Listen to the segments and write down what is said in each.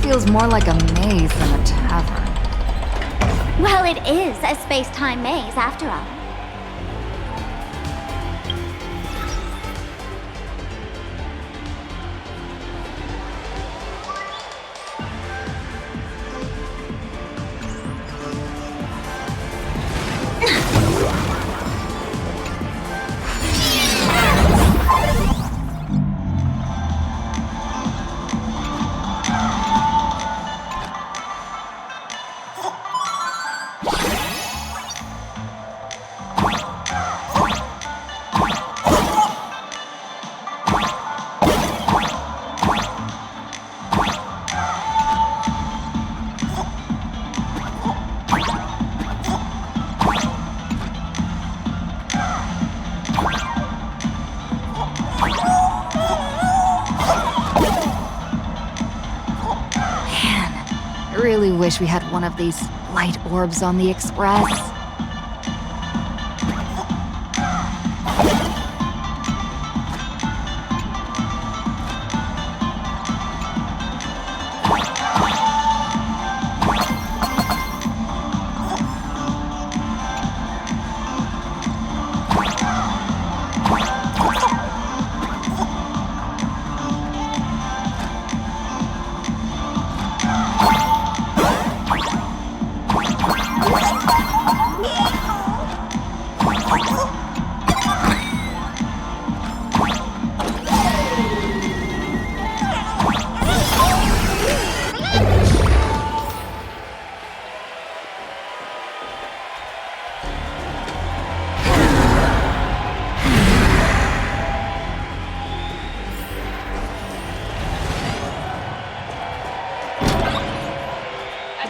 Feels more like a maze than a tavern. Well, it is a space-time maze, after all. I really wish we had one of these light orbs on the Express.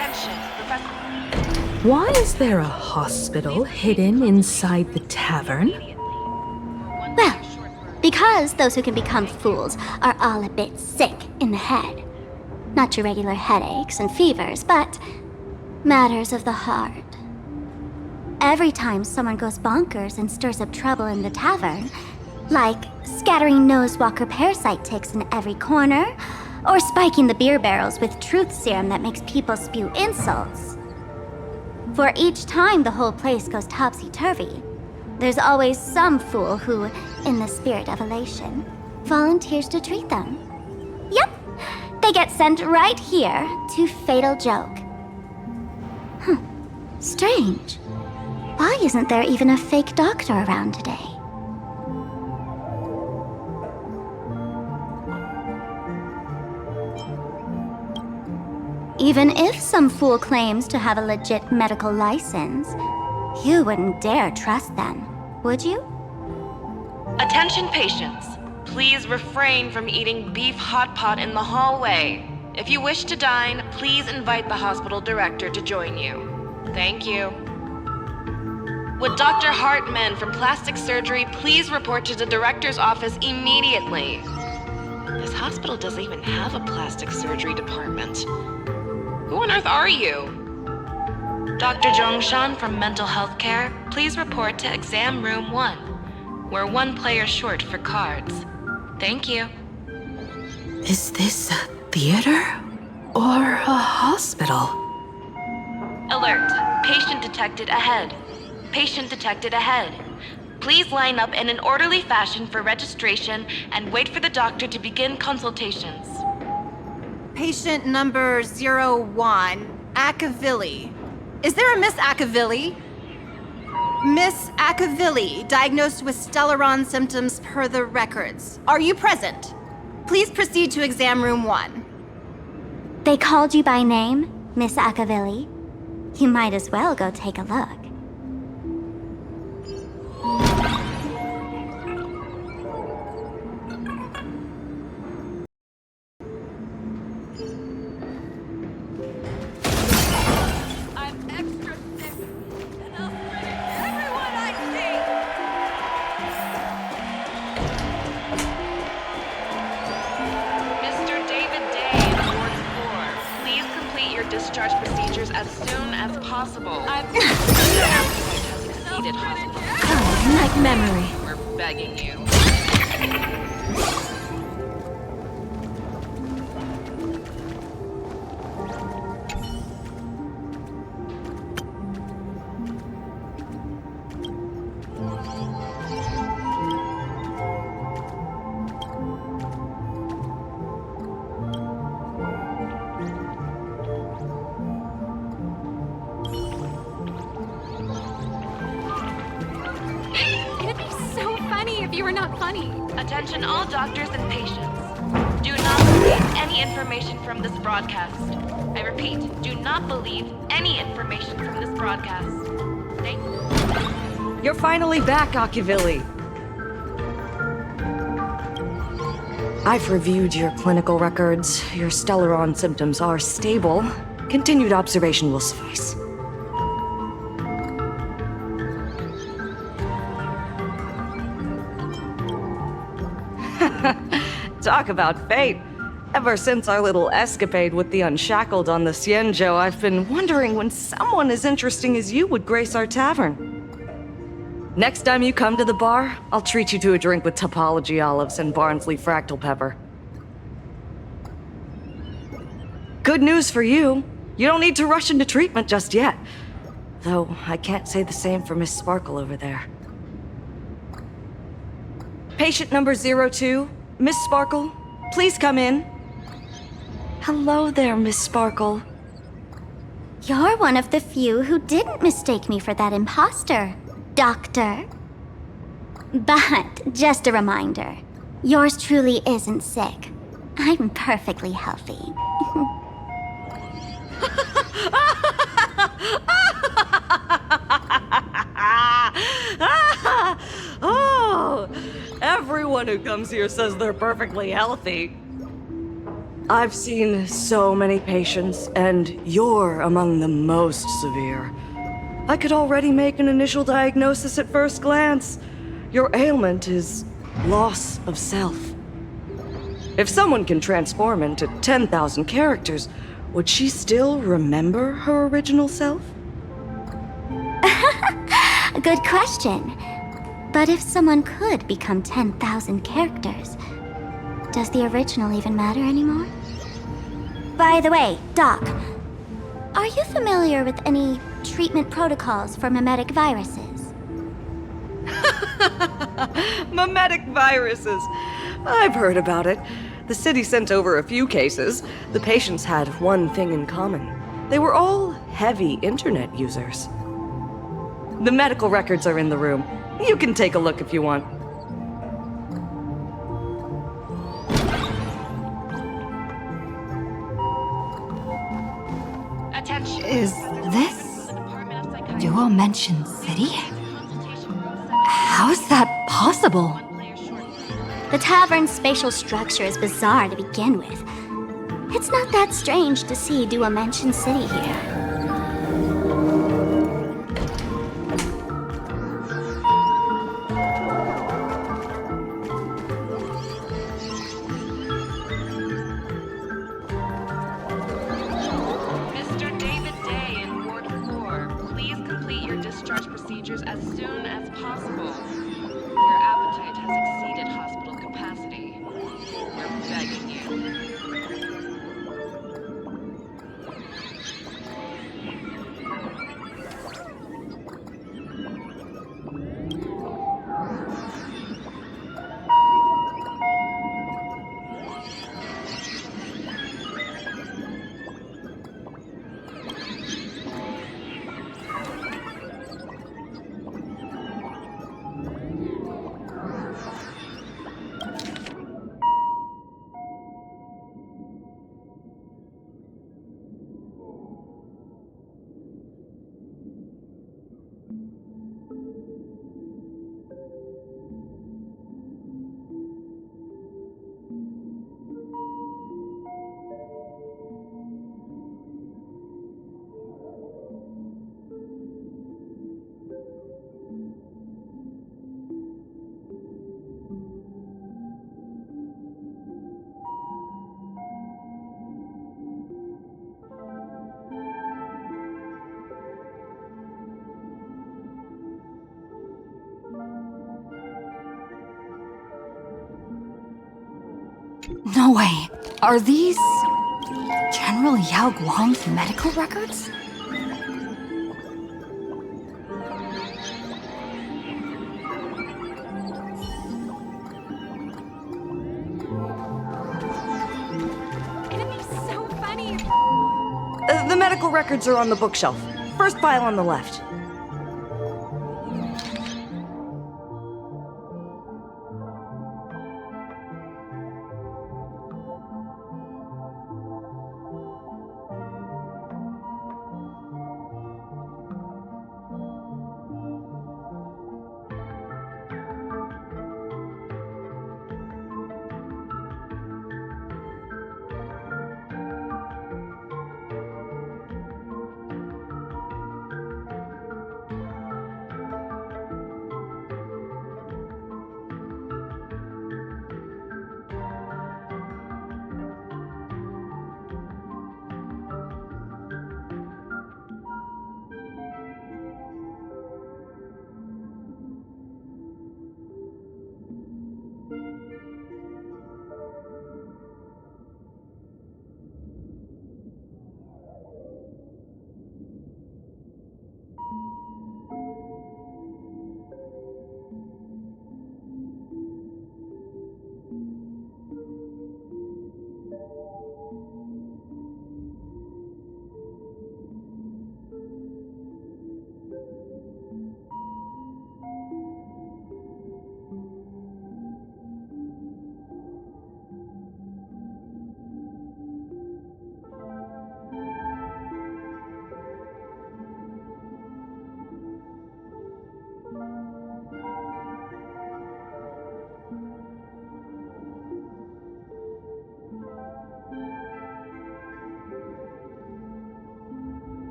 Attention, Professor. Why is there a hospital hidden inside the tavern? Well, because those who can become fools are all a bit sick in the head. Not your regular headaches and fevers, but matters of the heart. Every time someone goes bonkers and stirs up trouble in the tavern, like scattering nosewalker parasite ticks in every corner, or spiking the beer barrels with truth serum that makes people spew insults. For each time the whole place goes topsy-turvy, there's always some fool who, in the spirit of elation, volunteers to treat them. Yep, they get sent right here to Fatal Joke. Strange. Why isn't there even a fake doctor around today? Even if some fool claims to have a legit medical license, you wouldn't dare trust them, would you? Attention patients. Please refrain from eating beef hot pot in the hallway. If you wish to dine, please invite the hospital director to join you. Thank you. Would Dr. Hartman from Plastic Surgery please report to the director's office immediately? This hospital doesn't even have a plastic surgery department. Who on earth are you? Dr. Zhongshan from Mental Health Care, please report to Exam Room 1. We're one player short for cards. Thank you. Is this a theater or a hospital? Alert. Patient detected ahead. Patient detected ahead. Please line up in an orderly fashion for registration and wait for the doctor to begin consultations. Patient number 01, Akavilli. Is there a Miss Akavilli? Miss Akavilli, diagnosed with Stellaron symptoms per the records. Are you present? Please proceed to exam room 1. They called you by name, Miss Akavilli. You might as well go take a look. Discharge procedures as soon as possible. has exceeded hospital. Like memory. We're begging you. If you were not funny. Attention all doctors and patients. Do not believe any information from this broadcast. I repeat, do not believe any information from this broadcast. Thank you. You're finally back, Akivilli. I've reviewed your clinical records. Your Stellaron symptoms are stable. Continued observation will suffice. Talk about fate. Ever since our little escapade with the Unshackled on the Xianzhou, I've been wondering when someone as interesting as you would grace our tavern. Next time you come to the bar, I'll treat you to a drink with topology olives and Barnsley fractal pepper. Good news for you. You don't need to rush into treatment just yet. Though, I can't say the same for Miss Sparkle over there. Patient number 02, Miss Sparkle, please come in. Hello there, Miss Sparkle. You're one of the few who didn't mistake me for that imposter, Doctor. But, just a reminder, yours truly isn't sick. I'm perfectly healthy. Oh, everyone who comes here says they're perfectly healthy. I've seen so many patients, and you're among the most severe. I could already make an initial diagnosis at first glance. Your ailment is loss of self. If someone can transform into 10,000 characters, would she still remember her original self? A good question. But if someone could become 10,000 characters, does the original even matter anymore? By the way, Doc, are you familiar with any treatment protocols for mimetic viruses? Mimetic viruses. I've heard about it. The city sent over a few cases. The patients had one thing in common. They were all heavy internet users. The medical records are in the room. You can take a look if you want. Attention. Is this Duo Mention City? How is that possible? The tavern's spatial structure is bizarre to begin with. It's not that strange to see Duo-Mention City here. Mr. David Day in Ward 4, please complete your discharge procedures as soon as possible. Your appetite has exceeded hospital capacity. We're begging you. No way. Are these General Yao Guang's medical records? It'd be so funny if The medical records are on the bookshelf. First file on the left.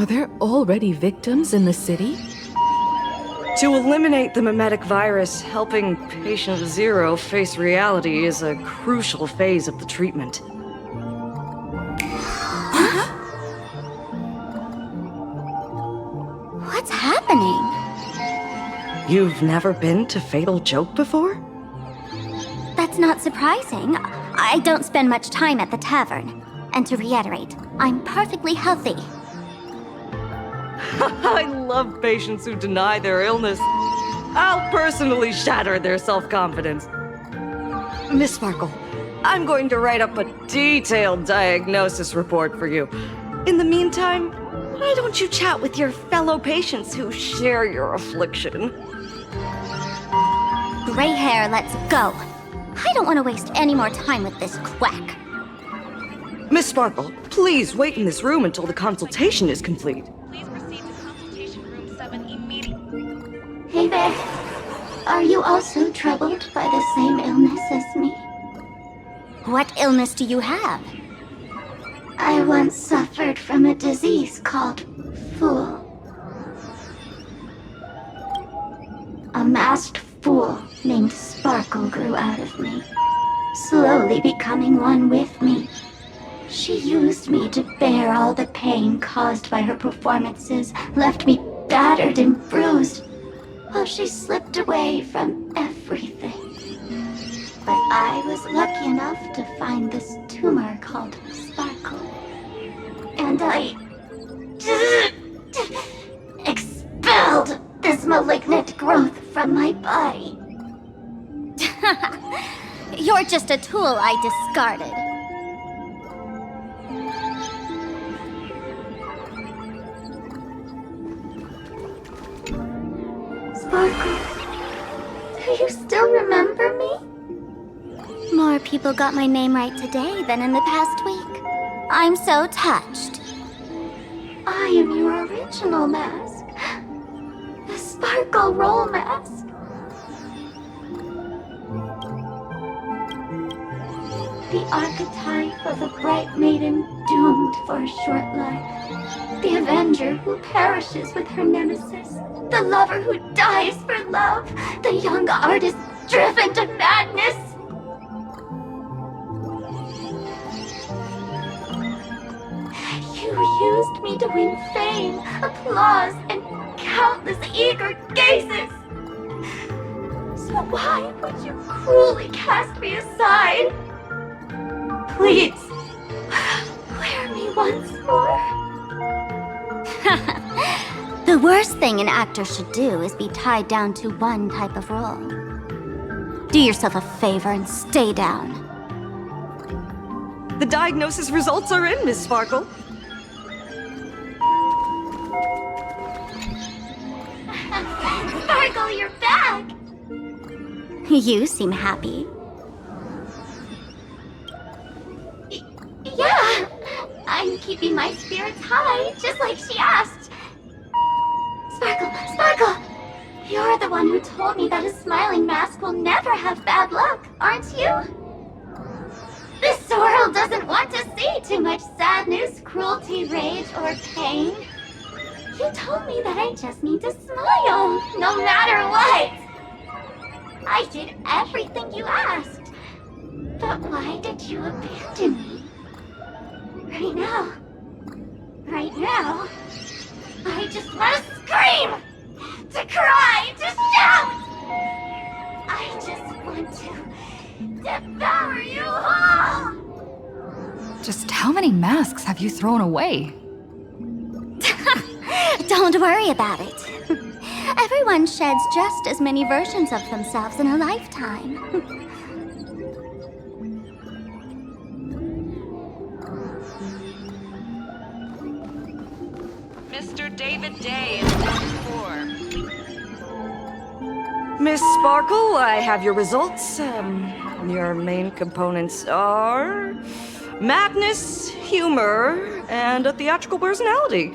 Are there already victims in the city? To eliminate the mimetic virus, helping Patient Zero face reality is a crucial phase of the treatment. What's happening? You've never been to Fatal Joke before? That's not surprising. I don't spend much time at the tavern. And to reiterate, I'm perfectly healthy. I love patients who deny their illness. I'll personally shatter their self-confidence. Miss Sparkle, I'm going to write up a detailed diagnosis report for you. In the meantime, why don't you chat with your fellow patients who share your affliction? Gray hair, let's go. I don't want to waste any more time with this quack. Miss Sparkle, please wait in this room until the consultation is complete. Please proceed to consultation room 7 immediately. Hey there. Are you also troubled by the same illness as me? What illness do you have? I once suffered from a disease called Fool. A masked fool named Sparkle grew out of me, slowly becoming one with me. She used me to bear all the pain caused by her performances, left me battered and bruised, while she slipped away from everything. But I was lucky enough to find this tumor called Sparkle. And I expelled this malignant growth from my body. You're just a tool I discarded. Sparkle, do you still remember me? More people got my name right today than in the past week. I'm so touched. I am your original mask. The Sparkle Roll mask. The archetype of a bright maiden doomed for a short life. The avenger who perishes with her nemesis. The lover who dies for love. The young artist driven to madness. You used me to win fame, applause, and countless eager gazes. So why would you cruelly cast me aside? Please, wear me once more. The worst thing an actor should do is be tied down to one type of role. Do yourself a favor and stay down. The diagnosis results are in, Miss Sparkle. Sparkle, you're back! You seem happy. Yeah, I'm keeping my spirits high, just like she asked. Sparkle, Sparkle! You're the one who told me that a smiling mask will never have bad luck, aren't you? This world doesn't want to see too much sadness, cruelty, rage, or pain. You told me that I just need to smile, no matter what. I did everything you asked. But why did you abandon me? Right now, I just want to scream, to cry, to shout. I just want to devour you all. Just how many masks have you thrown away? Don't worry about it. Everyone sheds just as many versions of themselves in a lifetime. Mr. David Day is on 4. Miss Sparkle, I have your results. Your main components are madness, humor, and a theatrical personality.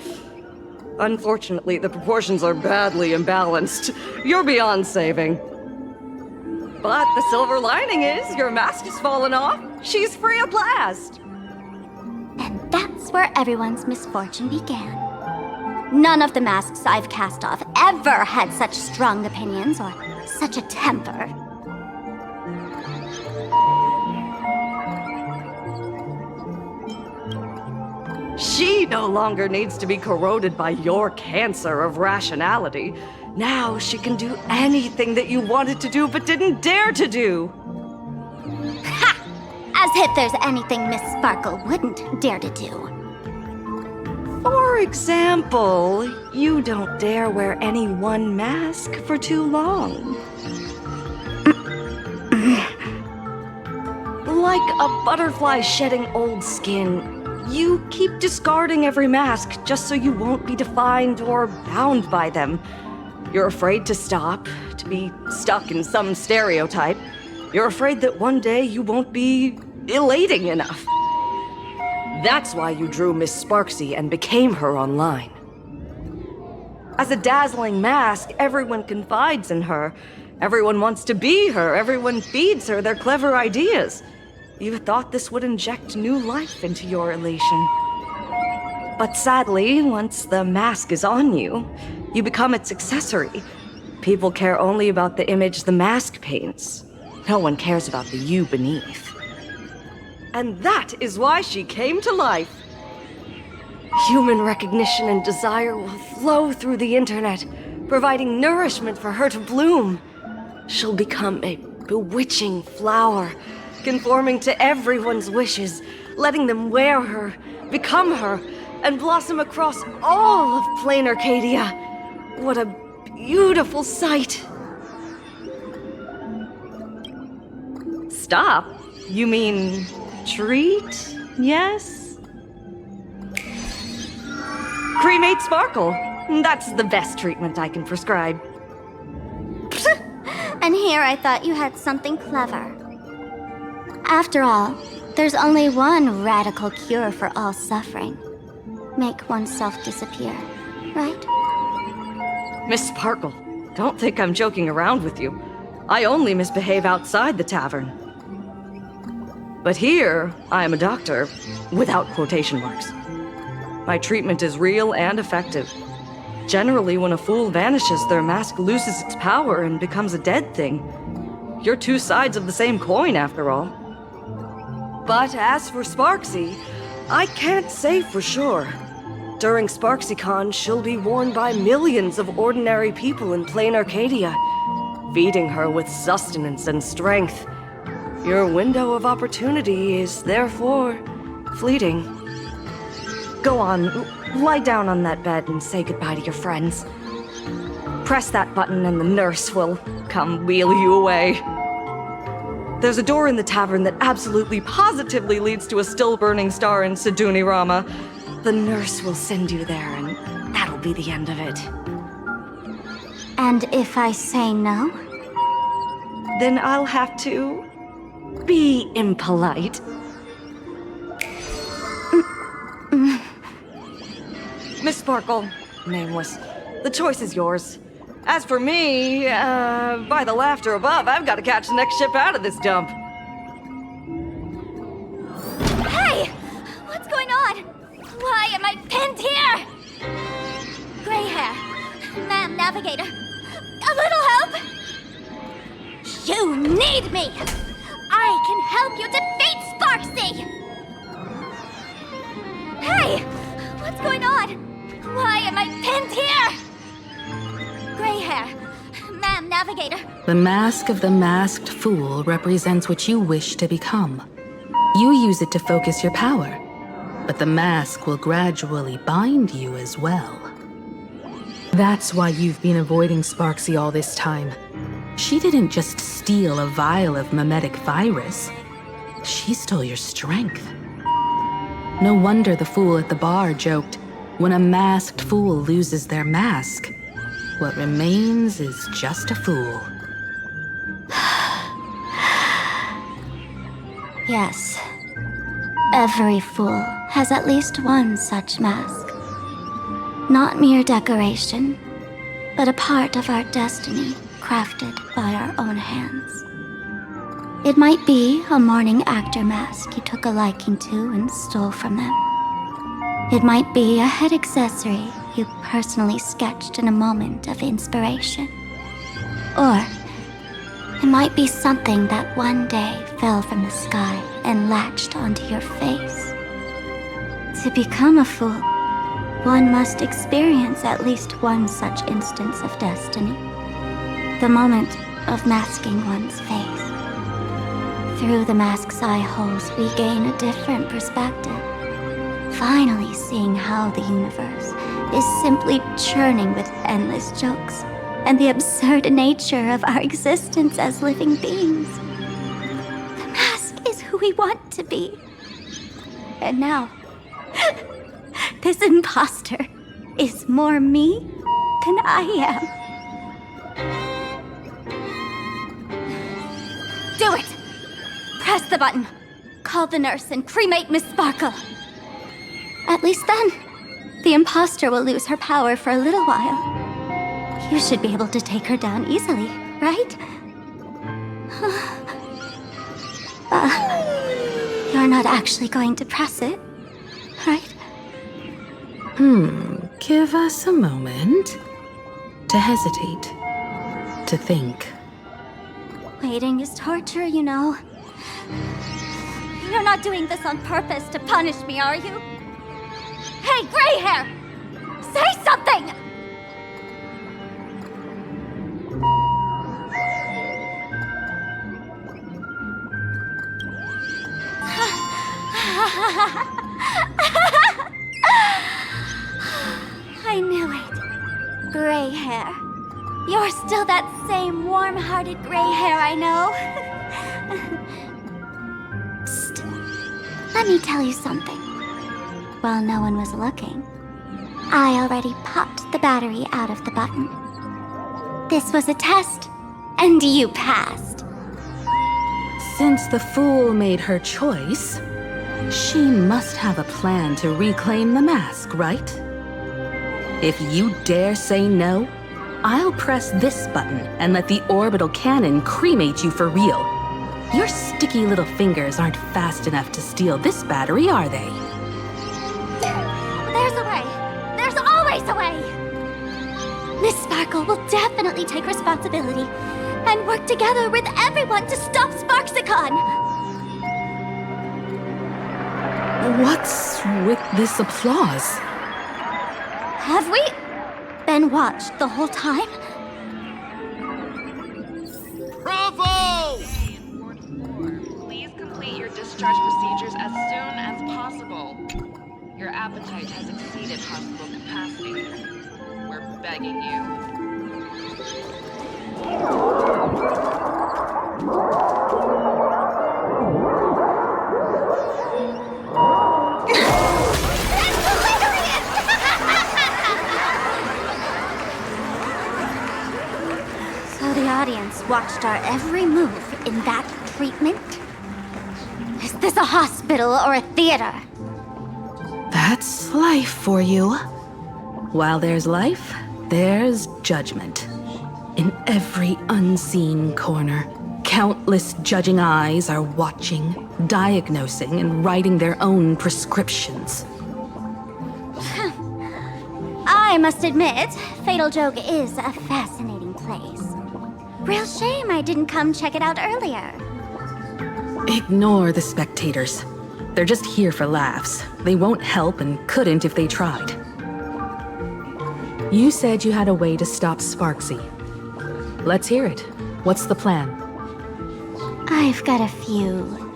Unfortunately, the proportions are badly imbalanced. You're beyond saving. But the silver lining is your mask has fallen off. She's free at last. And that's where everyone's misfortune began. None of the masks I've cast off ever had such strong opinions or such a temper. She no longer needs to be corroded by your cancer of rationality. Now she can do anything that you wanted to do but didn't dare to do. Ha! As if there's anything Miss Sparkle wouldn't dare to do. For example, you don't dare wear any one mask for too long. Like a butterfly shedding old skin, you keep discarding every mask just so you won't be defined or bound by them. You're afraid to stop, to be stuck in some stereotype. You're afraid that one day you won't be elating enough. That's why you drew Miss Sparksy and became her online. As a dazzling mask, everyone confides in her. Everyone wants to be her. Everyone feeds her their clever ideas. You thought this would inject new life into your elation. But sadly, once the mask is on you, you become its accessory. People care only about the image the mask paints. No one cares about the you beneath. And that is why she came to life. Human recognition and desire will flow through the internet, providing nourishment for her to bloom. She'll become a bewitching flower, conforming to everyone's wishes, letting them wear her, become her, and blossom across all of plain Arcadia. What a beautiful sight. Stop? You mean treat? Yes? Cremate Sparkle. That's the best treatment I can prescribe. And here I thought you had something clever. After all, there's only one radical cure for all suffering. Make oneself disappear, right? Miss Sparkle, don't think I'm joking around with you. I only misbehave outside the tavern. But here, I am a doctor, without quotation marks. My treatment is real and effective. Generally, when a fool vanishes, their mask loses its power and becomes a dead thing. You're two sides of the same coin, after all. But as for Sparksy, I can't say for sure. During SparksyCon, she'll be worn by millions of ordinary people in plain Arcadia, feeding her with sustenance and strength. Your window of opportunity is therefore fleeting. Go on, lie down on that bed and say goodbye to your friends. Press that button and the nurse will come wheel you away. There's a door in the tavern that absolutely positively leads to a still-burning star in Siduni Rama. The nurse will send you there, and that'll be the end of it. And if I say no? Then I'll have to be impolite. Miss Sparkle, nameless, the choice is yours. As for me, by the laughter above, I've got to catch the next ship out of this dump. Hey! What's going on? Why am I pinned here? Gray hair. Ma'am, navigator. A little help? You need me! I can help you defeat Sparksy! Hey! What's going on? Why am I pinned here? Gray hair. Ma'am, navigator. The mask of the masked fool represents what you wish to become. You use it to focus your power, but the mask will gradually bind you as well. That's why you've been avoiding Sparksy all this time. She didn't just steal a vial of mimetic virus. She stole your strength. No wonder the fool at the bar joked, when a masked fool loses their mask, what remains is just a fool. Yes. Every fool has at least one such mask. Not mere decoration, but a part of our destiny crafted by our own hands. It might be a morning actor mask you took a liking to and stole from them. It might be a head accessory you personally sketched in a moment of inspiration. Or it might be something that one day fell from the sky and latched onto your face. To become a fool, one must experience at least one such instance of destiny. The moment of masking one's face. Through the mask's eye holes, we gain a different perspective. Finally seeing how the universe is simply churning with endless jokes and the absurd nature of our existence as living beings. The mask is who we want to be. And now, this imposter is more me than I am. Do it! Press the button. Call the nurse and cremate Miss Sparkle. At least then, the imposter will lose her power for a little while. You should be able to take her down easily, right? You're not actually going to press it, right? Give us a moment to hesitate, to think. Waiting is torture, you know. You're not doing this on purpose to punish me, are you? Hey, gray hair! Say something! I knew it. Gray hair. You're still that same warm-hearted gray hair I know. Psst. Let me tell you something. While no one was looking, I already popped the battery out of the button. This was a test, and you passed. Since the fool made her choice, she must have a plan to reclaim the mask, right? If you dare say no, I'll press this button and let the orbital cannon cremate you for real. Your sticky little fingers aren't fast enough to steal this battery, are they? There's a way. There's always a way. Miss Sparkle will definitely take responsibility and work together with everyone to stop Sparksicon. What's with this applause? Have we been watched the whole time? Bravo! Please complete your discharge procedures as soon as possible. Your appetite has exceeded hospital capacity. We're begging you. So the audience watched our every move in that treatment? Is this a hospital or a theater? That's life for you. While there's life, there's judgment. In every unseen corner, countless judging eyes are watching, diagnosing, and writing their own prescriptions. I must admit, Fatal Joke is a fascinating place. Real shame I didn't come check it out earlier. Ignore the spectators. They're just here for laughs. They won't help and couldn't if they tried. You said you had a way to stop Sparksy. Let's hear it. What's the plan? I've got a few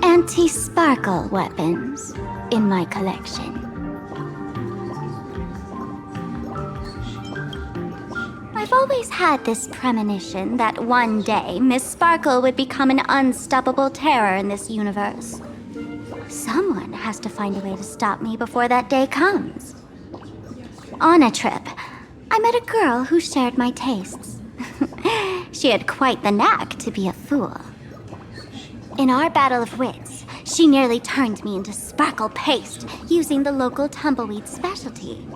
anti-sparkle weapons in my collection. I've always had this premonition that one day Miss Sparkle would become an unstoppable terror in this universe. Someone has to find a way to stop me before that day comes. On a trip, I met a girl who shared my tastes. She had quite the knack to be a fool. In our battle of wits, she nearly turned me into sparkle paste using the local tumbleweed specialty.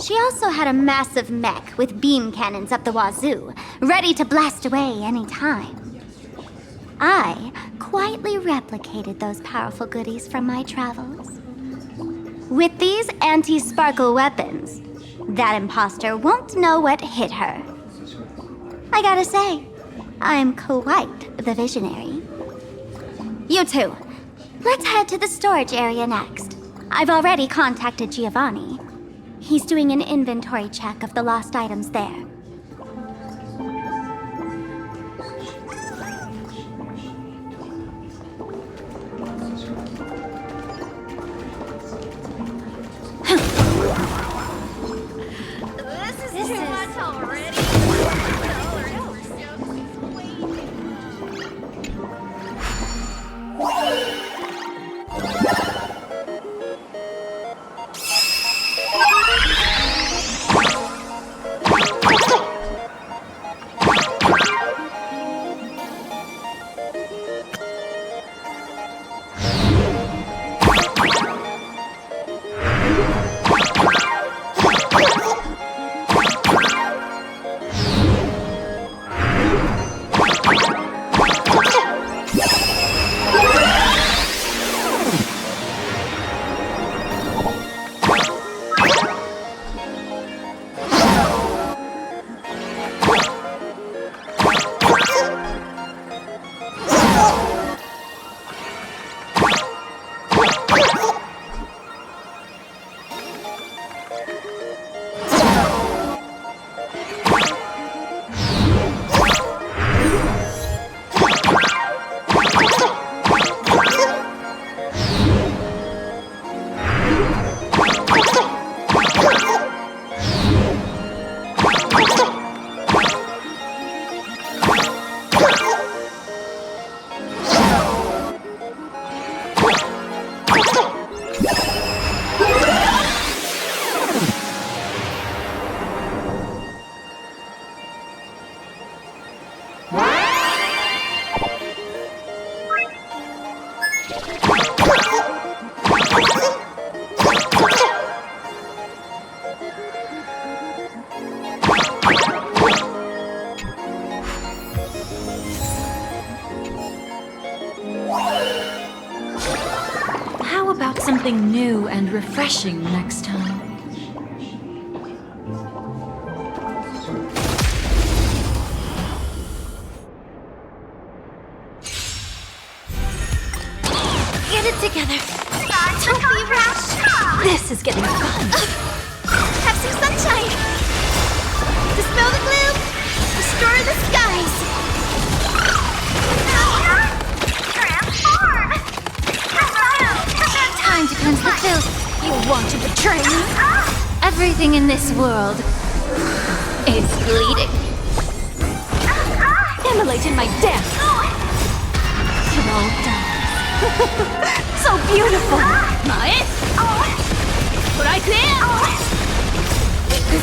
She also had a massive mech with beam cannons up the wazoo, ready to blast away any time. I quietly replicated those powerful goodies from my travels. With these anti-sparkle weapons, That imposter won't know what hit her. I gotta say, I'm quite the visionary. You two, let's head to the storage area next. I've already contacted Giovanni. He's doing an inventory check of the lost items there. This is too much already. How about something new and refreshing next time? Get it together. Don't be rash. This is getting fun. Have some sunshine. Dispel the gloom. Restore the skies. Transform. Time to cleanse the filth. You want to betray me? Everything in this world is bleeding. Immolate in my death. Thrall dies. So beautiful. 前。トライクエア。X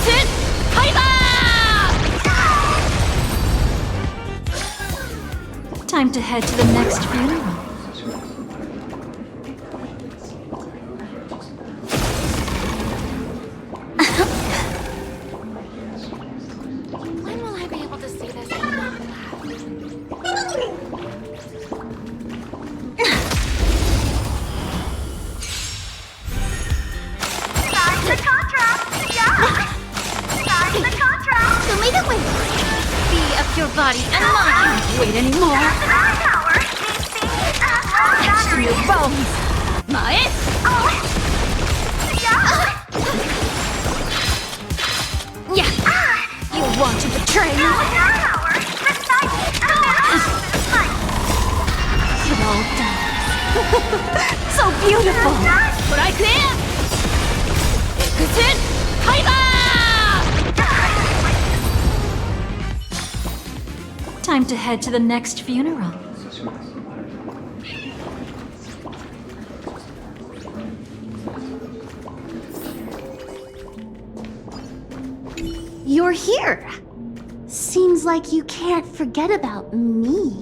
ハイバー。Time to head to the next funeral. When will I be able to see this? Show me the way. Be of your body and mind. Wait anymore. Etched in your bones. 前。Yeah. You want to betray me? Thrall dies. So beautiful. トライクエア。Xハイバー。Time to head to the next funeral. You're here. Seems like you can't forget about me.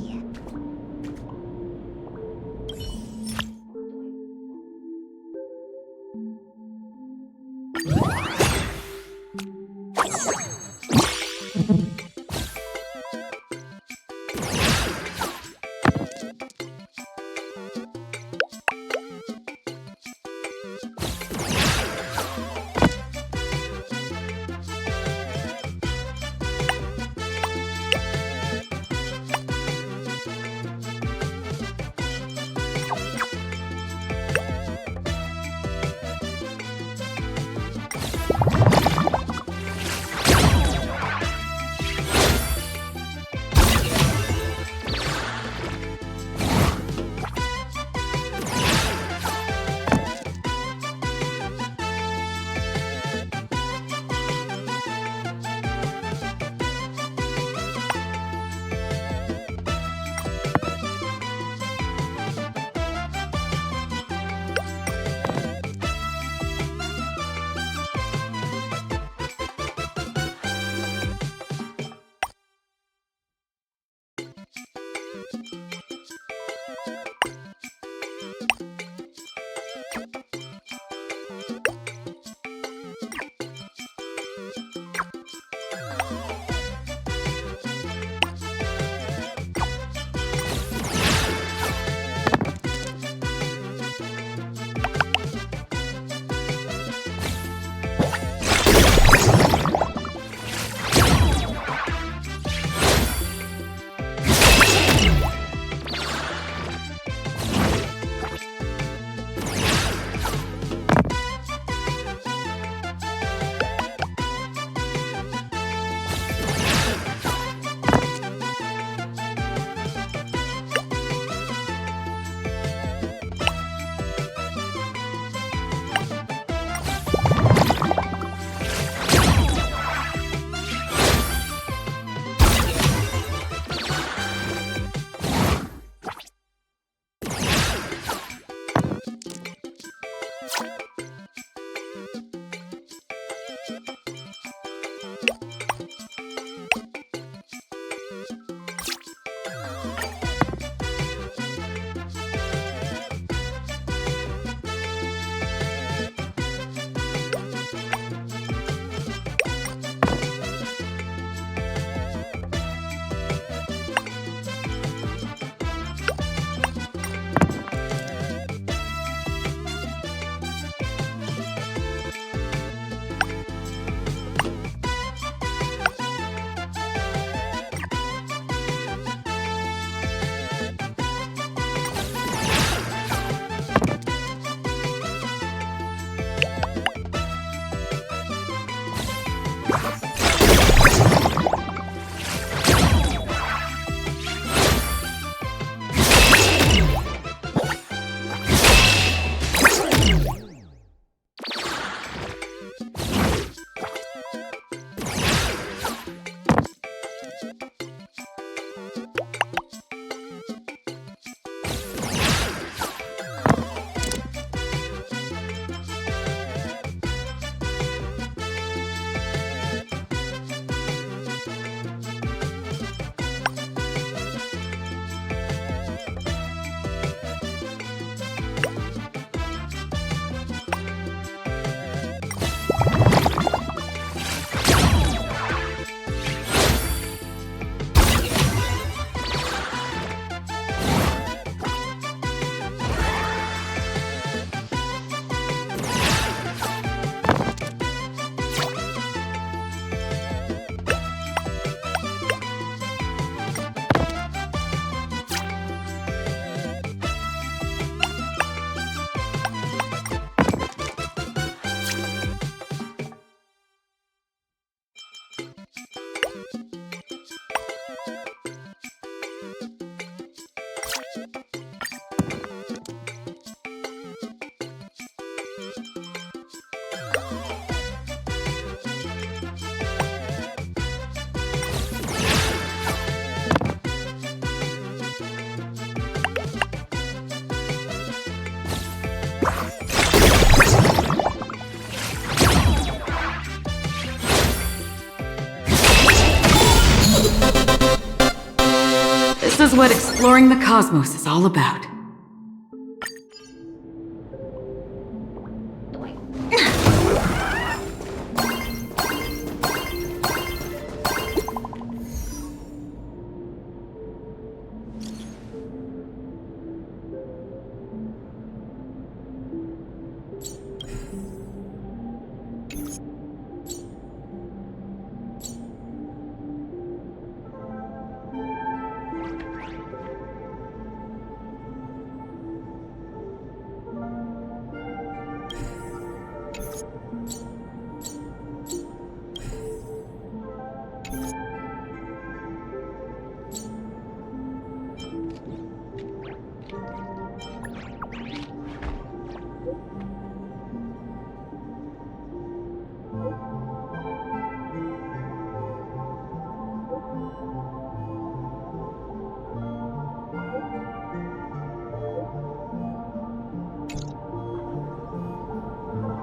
is what exploring the cosmos is all about.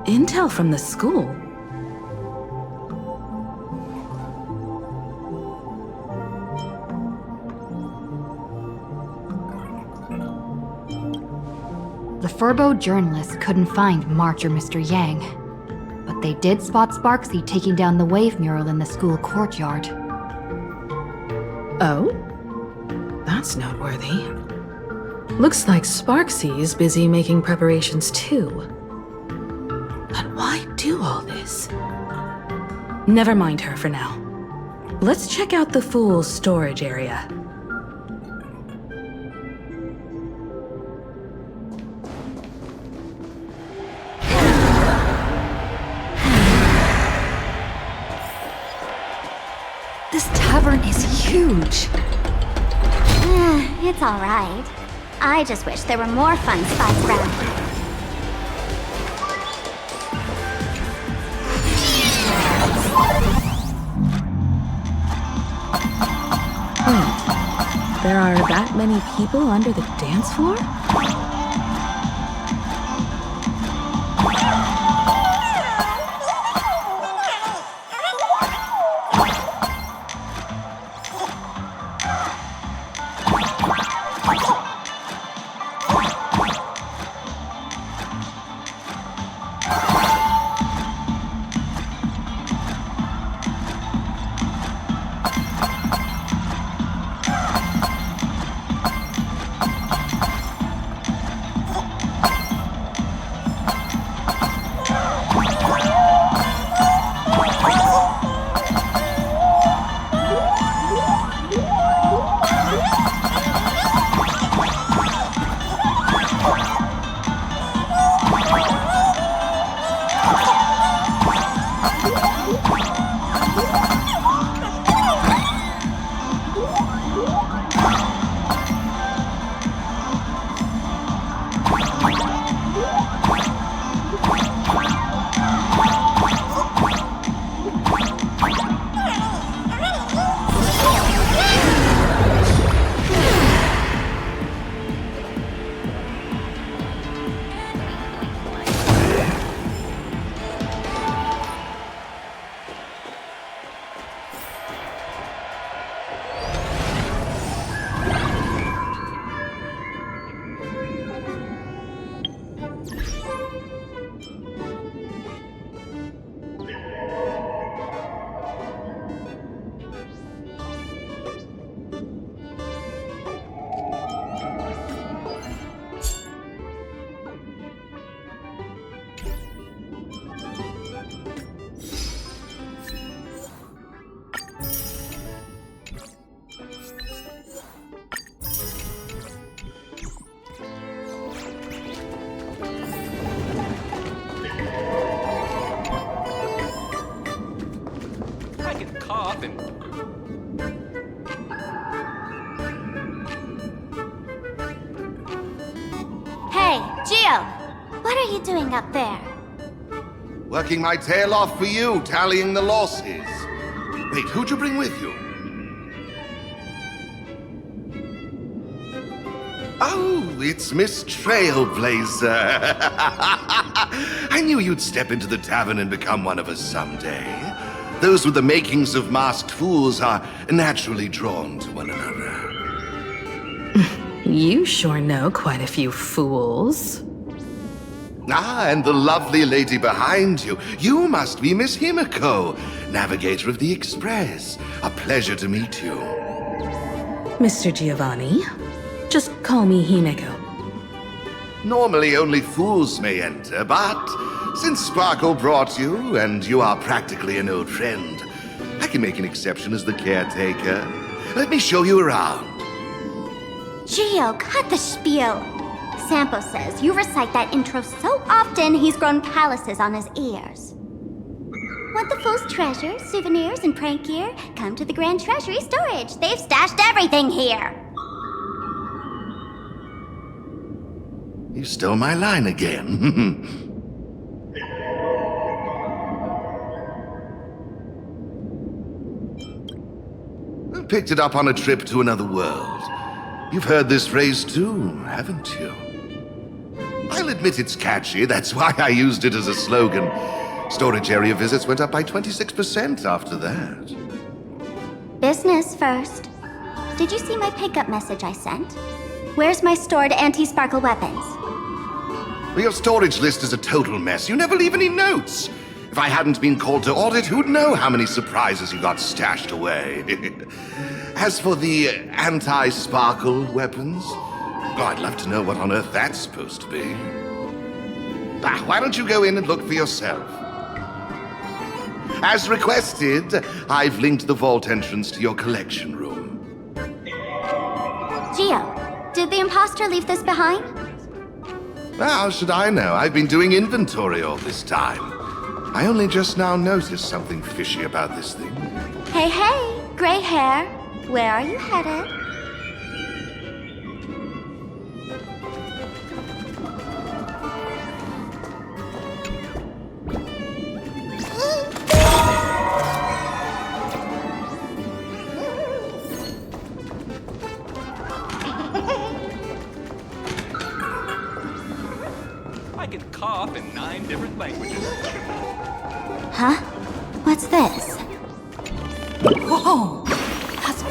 Intel from the school? The Furbo journalists couldn't find March or Mr. Yang, but they did spot Sparksy taking down the wave mural in the school courtyard. Oh? That's noteworthy. Looks like Sparksy's busy making preparations too. But why do all this? Never mind her for now. Let's check out the Fool's storage area. This tavern is huge. It's alright. I just wish there were more fun spots around here. Wait, there are that many people under the dance floor? What are you doing up there? Working my tail off for you, tallying the losses. Wait, who'd you bring with you? Oh, it's Miss Trailblazer. I knew you'd step into the tavern and become one of us someday. Those with the makings of masked fools are naturally drawn to one another. You sure know quite a few fools. Ah, and the lovely lady behind you. You must be Miss Himiko, navigator of the Express. A pleasure to meet you. Mr. Giovanni, just call me Himeko. Normally only fools may enter, but since Sparkle brought you, and you are practically an old friend, I can make an exception as the caretaker. Let me show you around. Gio, cut the spiel. Sampo says you recite that intro so often he's grown calluses on his ears. Want the fool's treasures, souvenirs, and prank gear? Come to the Grand Treasury Storage. They've stashed everything here. You stole my line again. Picked it up on a trip to another world. You've heard this phrase too, haven't you? I'll admit it's catchy, that's why I used it as a slogan. Storage area visits went up by 26% after that. Business first. Did you see my pickup message I sent? Where's my stored anti-sparkle weapons? Well, your storage list is a total mess. You never leave any notes. If I hadn't been called to audit, who'd know how many surprises you got stashed away? As for the anti-sparkle weapons, oh, I'd love to know what on earth that's supposed to be. Why don't you go in and look for yourself? As requested, I've linked the vault entrance to your collection room. Gio, did the imposter leave this behind? How should I know? I've been doing inventory all this time. I only just now noticed something fishy about this thing. Hey, gray hair. Where are you headed? I can cough in 9 different languages. Huh? What's this? Whoa! That's...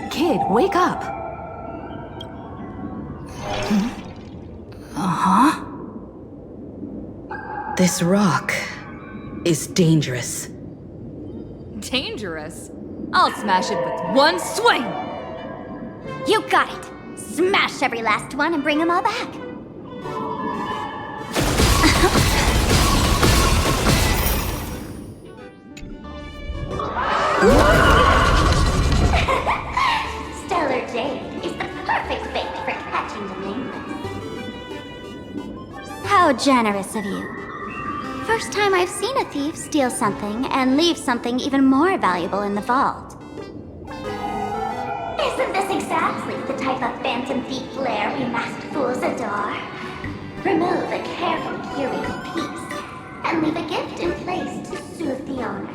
Kid, wake up! Uh-huh. This rock is dangerous. Dangerous? I'll smash it with one swing! You got it! Smash every last one and bring them all back. Stellar Jade is the perfect bait for catching the nameless. How generous of you. First time I've seen a thief steal something and leave something even more valuable in the vault. Isn't this exactly the type of phantom thief lair we masked fools adore? Remove a carefully curated piece and leave a gift in place to soothe the owner.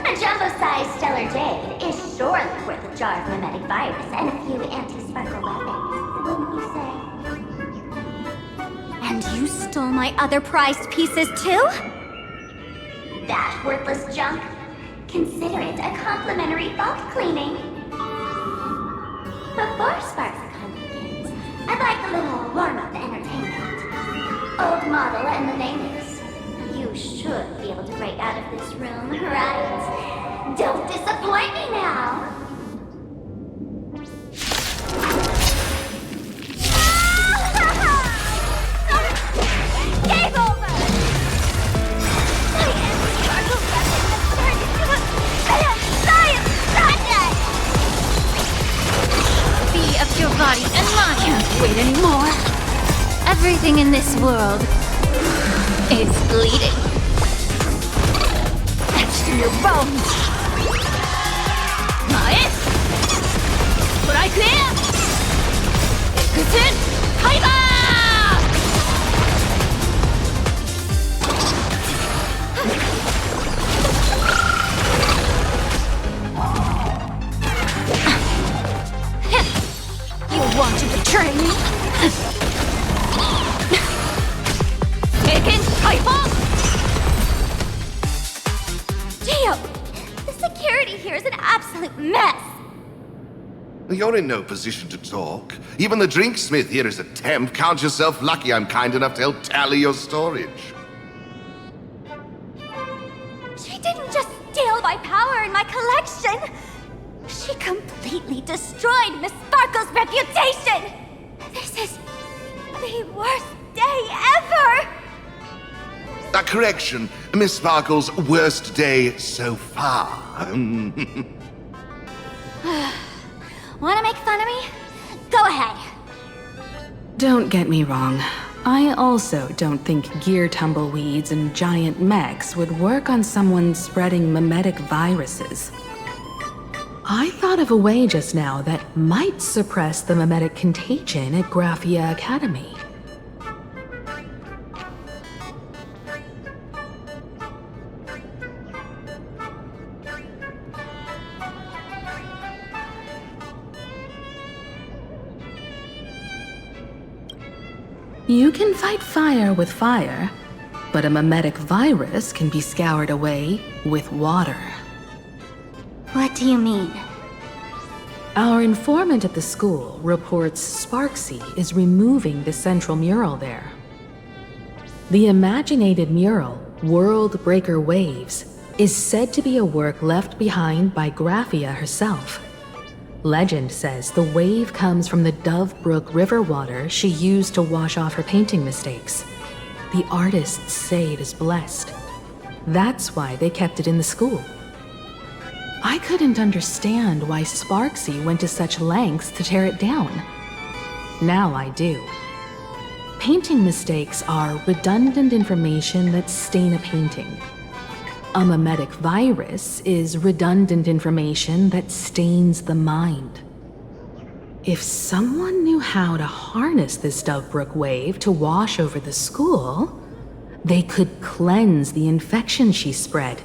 A jumbo-sized Stellar Jade is surely worth a jar of mimetic virus and a few anti-sparkle weapons, wouldn't you say? And you stole my other prized pieces too? That worthless junk? Consider it a complimentary vault cleaning. Before Sparkle begins, I'd like a little warm-up entertainment. Old model and the nameless. You should be able to break out of this room, right? Don't disappoint me now! Everything in this world is bleeding. Etched in your bones. Mae! Strike there! Exit! Tiger! You want to betray me? Taken Hyper! Geo, the security here is an absolute mess. You're in no position to talk. Even the drinksmith here is a temp. Count yourself lucky I'm kind enough to help tally your storage. She didn't just steal my power and my collection. She completely destroyed Miss Sparkle's reputation. This is the worst day ever. A correction. Miss Sparkle's worst day so far. Wanna make fun of me? Go ahead. Don't get me wrong. I also don't think gear tumbleweeds and giant mechs would work on someone spreading mimetic viruses. I thought of a way just now that might suppress the mimetic contagion at Graphia Academy. You can fight fire with fire, but a mimetic virus can be scoured away with water. What do you mean? Our informant at the school reports Sparksy is removing the central mural there. The imaginated mural, World Breaker Waves, is said to be a work left behind by Graphia herself. Legend says the wave comes from the Dove Brook river water she used to wash off her painting mistakes. The artists say it is blessed. That's why they kept it in the school. I couldn't understand why Sparksy went to such lengths to tear it down. Now I do. Painting mistakes are redundant information that stain a painting. A mimetic virus is redundant information that stains the mind. If someone knew how to harness this Dovebrook wave to wash over the school, they could cleanse the infection she spread.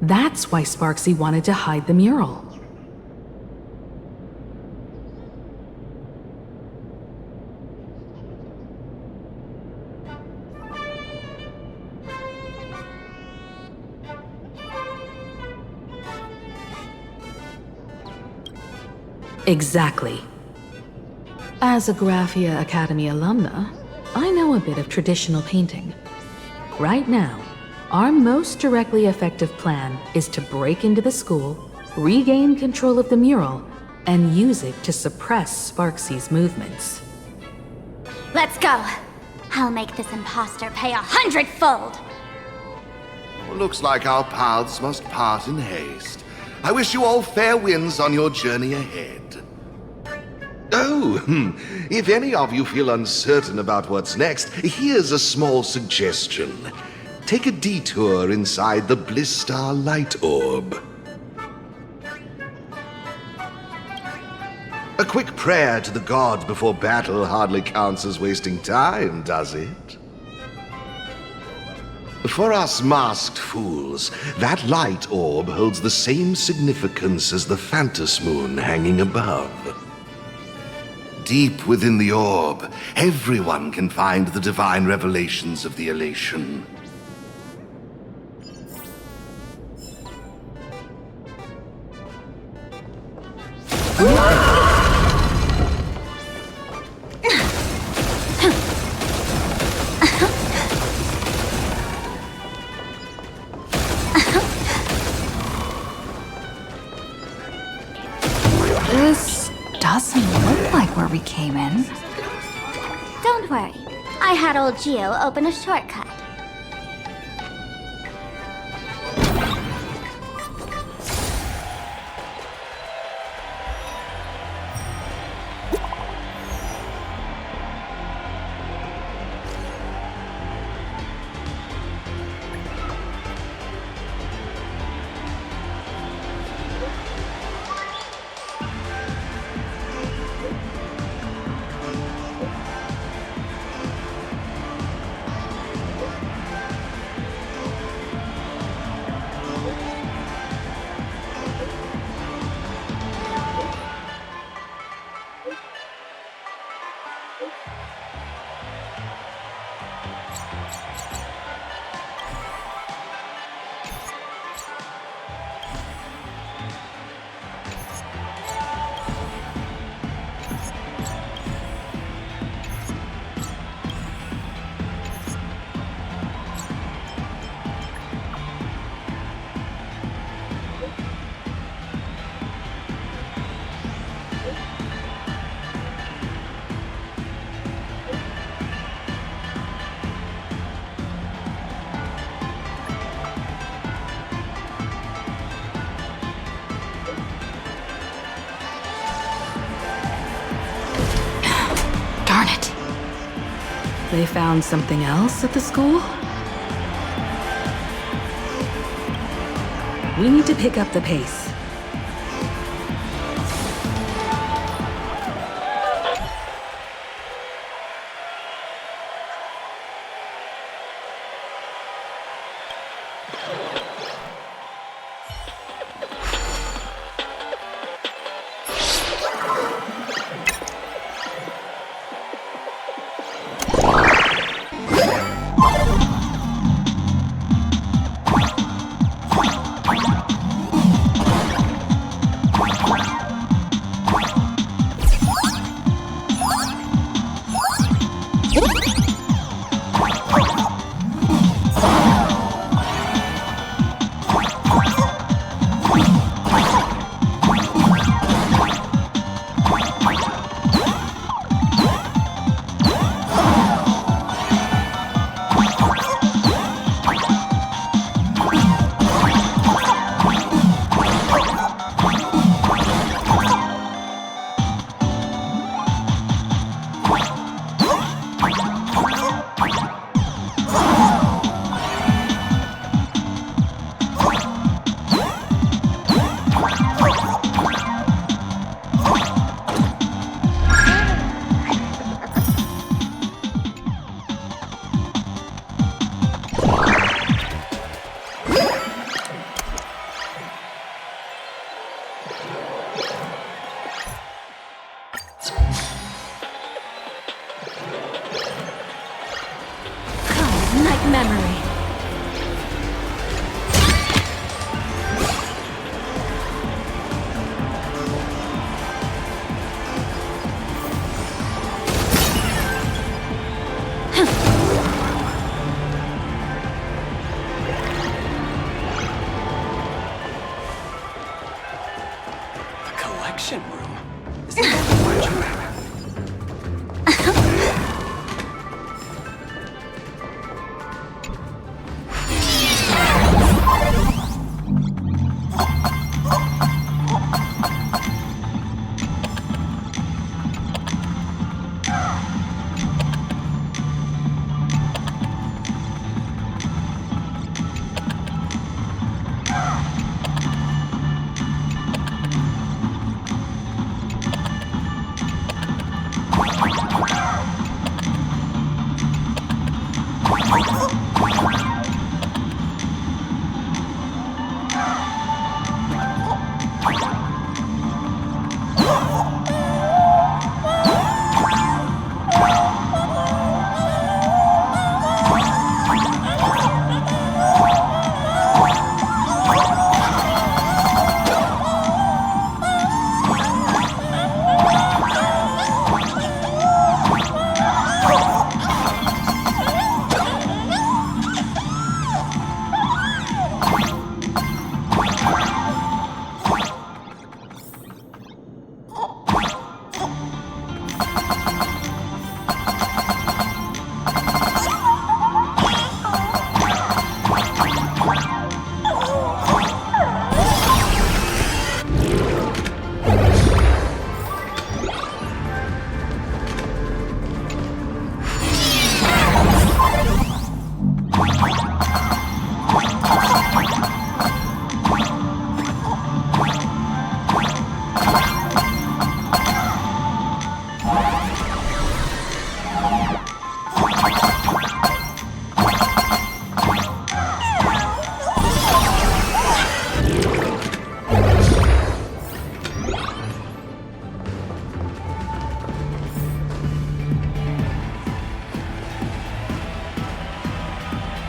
That's why Sparksy wanted to hide the mural. Exactly. As a Graphia Academy alumna, I know a bit of traditional painting. Right now, our most directly effective plan is to break into the school, regain control of the mural, and use it to suppress Sparksy's movements. Let's go. I'll make this imposter pay 100-fold. Looks like our paths must part in haste. I wish you all fair winds on your journey ahead. Oh, if any of you feel uncertain about what's next, here's a small suggestion. Take a detour inside the Blistar light orb. A quick prayer to the gods before battle hardly counts as wasting time, does it? For us masked fools, that light orb holds the same significance as the Phantos moon hanging above. Deep within the orb, everyone can find the divine revelations of the elation. This doesn't look like where we came in. Don't worry. I had old Geo open a shortcut. they found something else at the school? We need to pick up the pace. Memory. The collection room? Is that the marching band?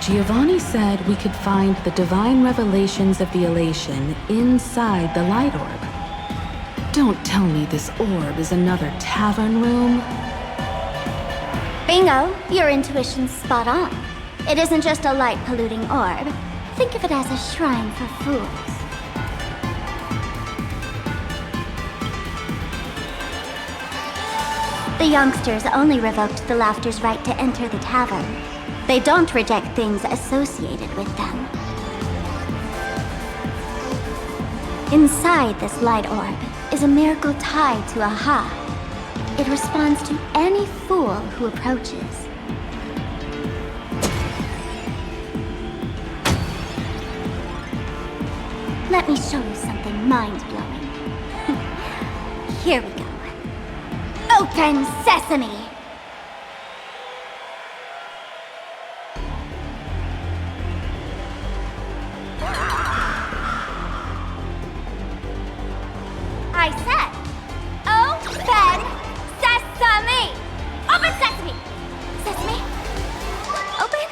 Giovanni said we could find the divine revelations of the elation inside the light orb. Don't tell me this orb is another tavern room. Bingo, your intuition's spot on. It isn't just a light-polluting orb. Think of it as a shrine for fools. The youngsters only revoked the Laughter's right to enter the tavern. They don't reject things associated with them. Inside this light orb is a miracle tied to a ha. It responds to any fool who approaches. Let me show you something mind-blowing. Here we go. Open sesame! I said, open sesame! Open sesame! Sesame? Open?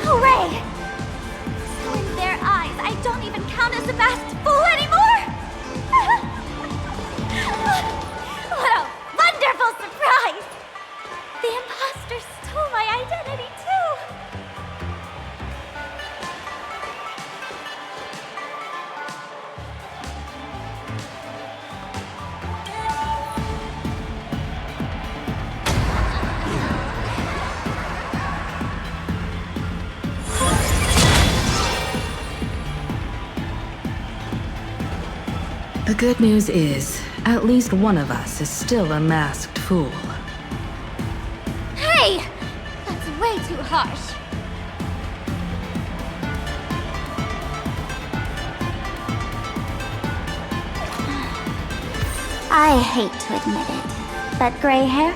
Hooray! So in their eyes, I don't even count as a masked fool anymore! What a wonderful surprise! The imposter stole my identity too! The good news is, at least one of us is still a masked fool. Hey! That's way too harsh. I hate to admit it, but gray hair,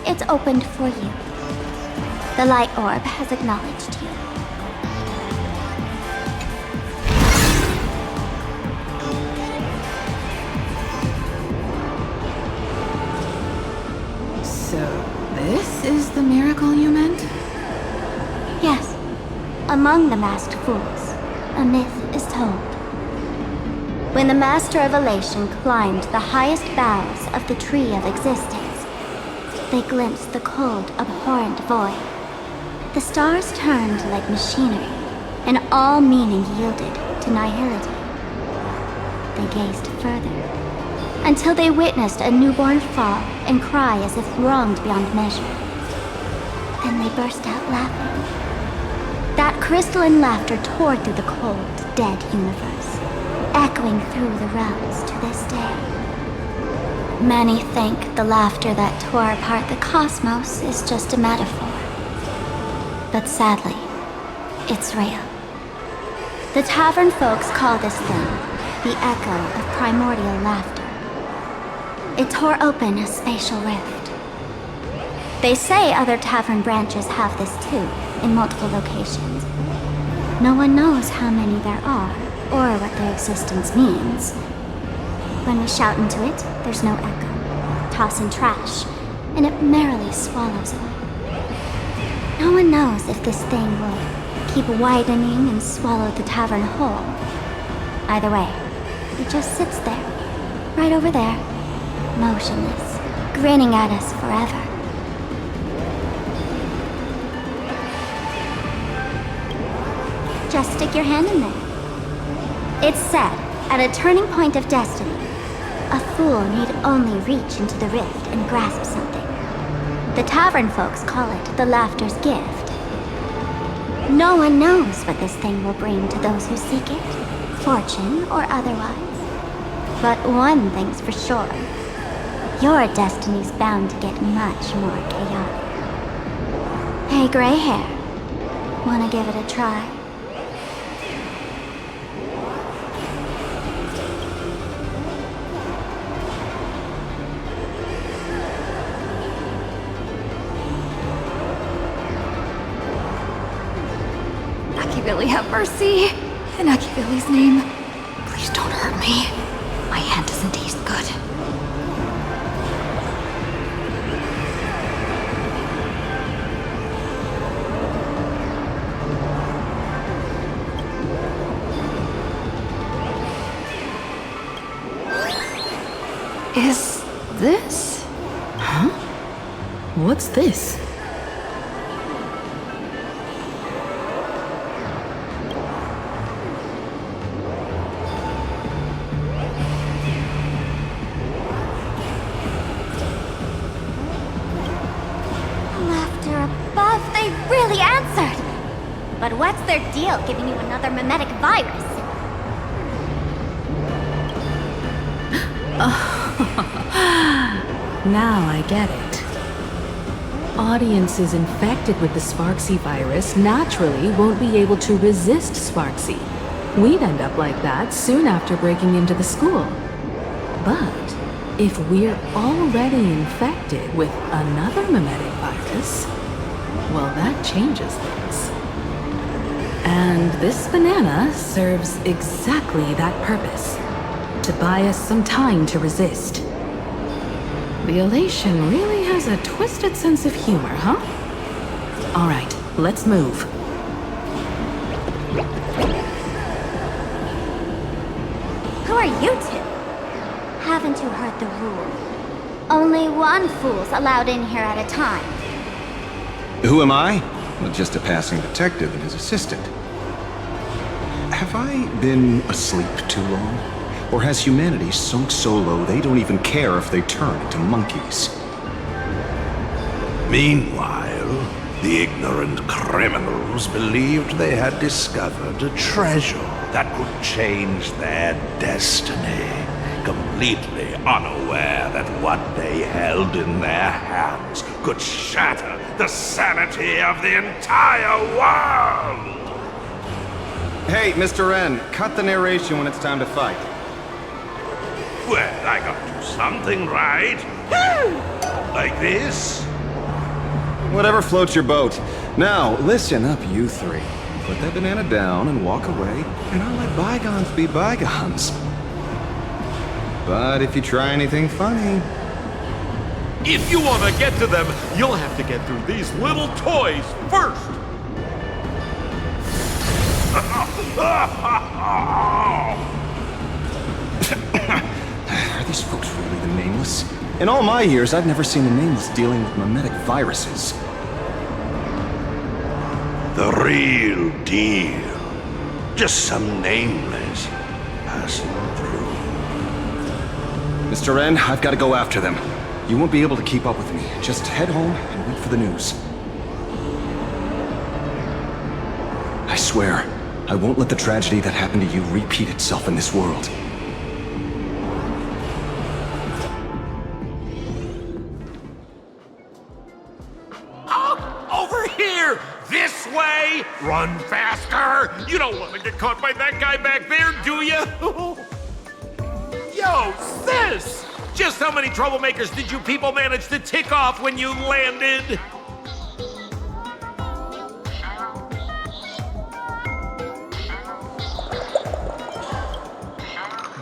it's opened for you. The light orb has acknowledged you. So, this is the miracle you meant? Yes. Among the masked fools, a myth is told. When the Master of Elation climbed the highest boughs of the Tree of Existence, they glimpsed the cold, abhorrent void. The stars turned like machinery, and all meaning yielded to nihility. They gazed further, until they witnessed a newborn fall and cry as if wronged beyond measure. Then they burst out laughing. That crystalline laughter tore through the cold, dead universe, echoing through the realms to this day. Many think the laughter that tore apart the cosmos is just a metaphor. But sadly, it's real. The tavern folks call this thing the echo of primordial laughter. It tore open a spatial rift. They say other tavern branches have this too, in multiple locations. No one knows how many there are, or what their existence means. When we shout into it, there's no echo. Toss in trash, and it merrily swallows away. No one knows if this thing will keep widening and swallow the tavern whole. Either way, it just sits there, right over there, motionless, grinning at us forever. Just stick your hand in there. It's said, at a turning point of destiny, a fool need only reach into the rift and grasp something. The tavern folks call it the laughter's gift. No one knows what this thing will bring to those who seek it, fortune or otherwise. But one thing's for sure. Your destiny's bound to get much more chaotic. Hey, gray hair. Wanna give it a try? Billy, have mercy. In Billy's name, please don't hurt me. My hand doesn't taste good. Is this? Huh? What's this? But what's their deal giving you another mimetic virus? Now I get it. audiences infected with the Sparksy virus naturally won't be able to resist Sparksy. We'd end up like that soon after breaking into the school. But if we're already infected with another mimetic virus, well, that changes things. And this banana serves exactly that purpose, to buy us some time to resist. The elation really has a twisted sense of humor, huh? All right, let's move. Who are you two? Haven't you heard the rule? Only one fool's allowed in here at a time. Who am I? Well, just a passing detective and his assistant. Have I been asleep too long? Or has humanity sunk so low they don't even care if they turn into monkeys? Meanwhile, the ignorant criminals believed they had discovered a treasure that could change their destiny, completely unaware that what they held in their hands could shatter the sanity of the entire world! Hey, Mr. N, cut the narration when it's time to fight. Well, I gotta do something, right? Like this? Whatever floats your boat. Now, listen up, you three. Put that banana down and walk away, and I'll let bygones be bygones. But if you try anything funny... If you want to get to them, you'll have to get through these little toys first! Are these folks really the Nameless? In all my years, I've never seen the Nameless dealing with mimetic viruses. The real deal. Just some Nameless passing through. Mr. N, I've got to go after them. You won't be able to keep up with me. Just head home and wait for the news. I swear, I won't let the tragedy that happened to you repeat itself in this world. Over here! This way! Run faster! You don't want to get caught by that guy back there, do you? Yo, sis! Just how many troublemakers did you people manage to tick off when you landed?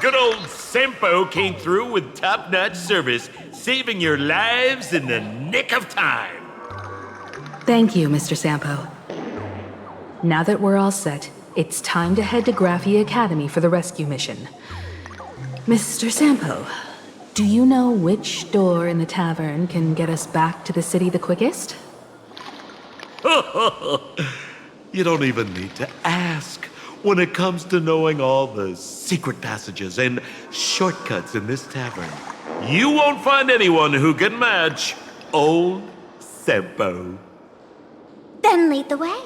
Good old Sempo came through with top-notch service, saving your lives in the nick of time. Thank you, Mr. Sampo. Now that we're all set, it's time to head to Graphia Academy for the rescue mission. Mr. Sampo, do you know which door in the tavern can get us back to the city the quickest? You don't even need to ask. When it comes to knowing all the secret passages and shortcuts in this tavern, you won't find anyone who can match old Sempo. Then lead the way.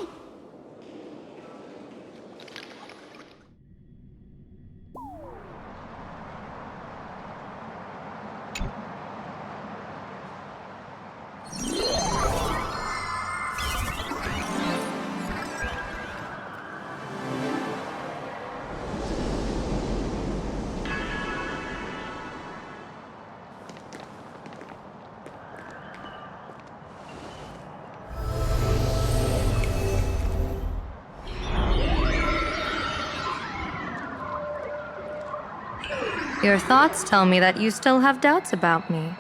Your thoughts tell me that you still have doubts about me.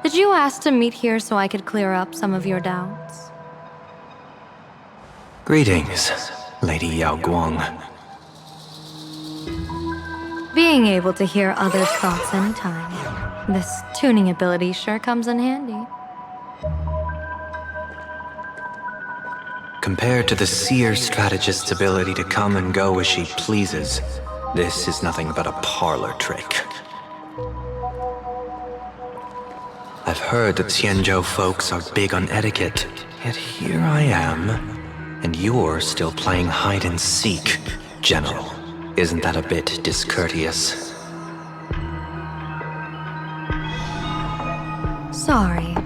Did you ask to meet here so I could clear up some of your doubts? Greetings, Lady Yao Guang. Being able to hear others' thoughts anytime. This tuning ability sure comes in handy. Compared to the seer strategist's ability to come and go as she pleases, this is nothing but a parlor trick. I've heard that Xianzhou folks are big on etiquette, yet here I am, and you're still playing hide and seek, General. Isn't that a bit discourteous? Sorry,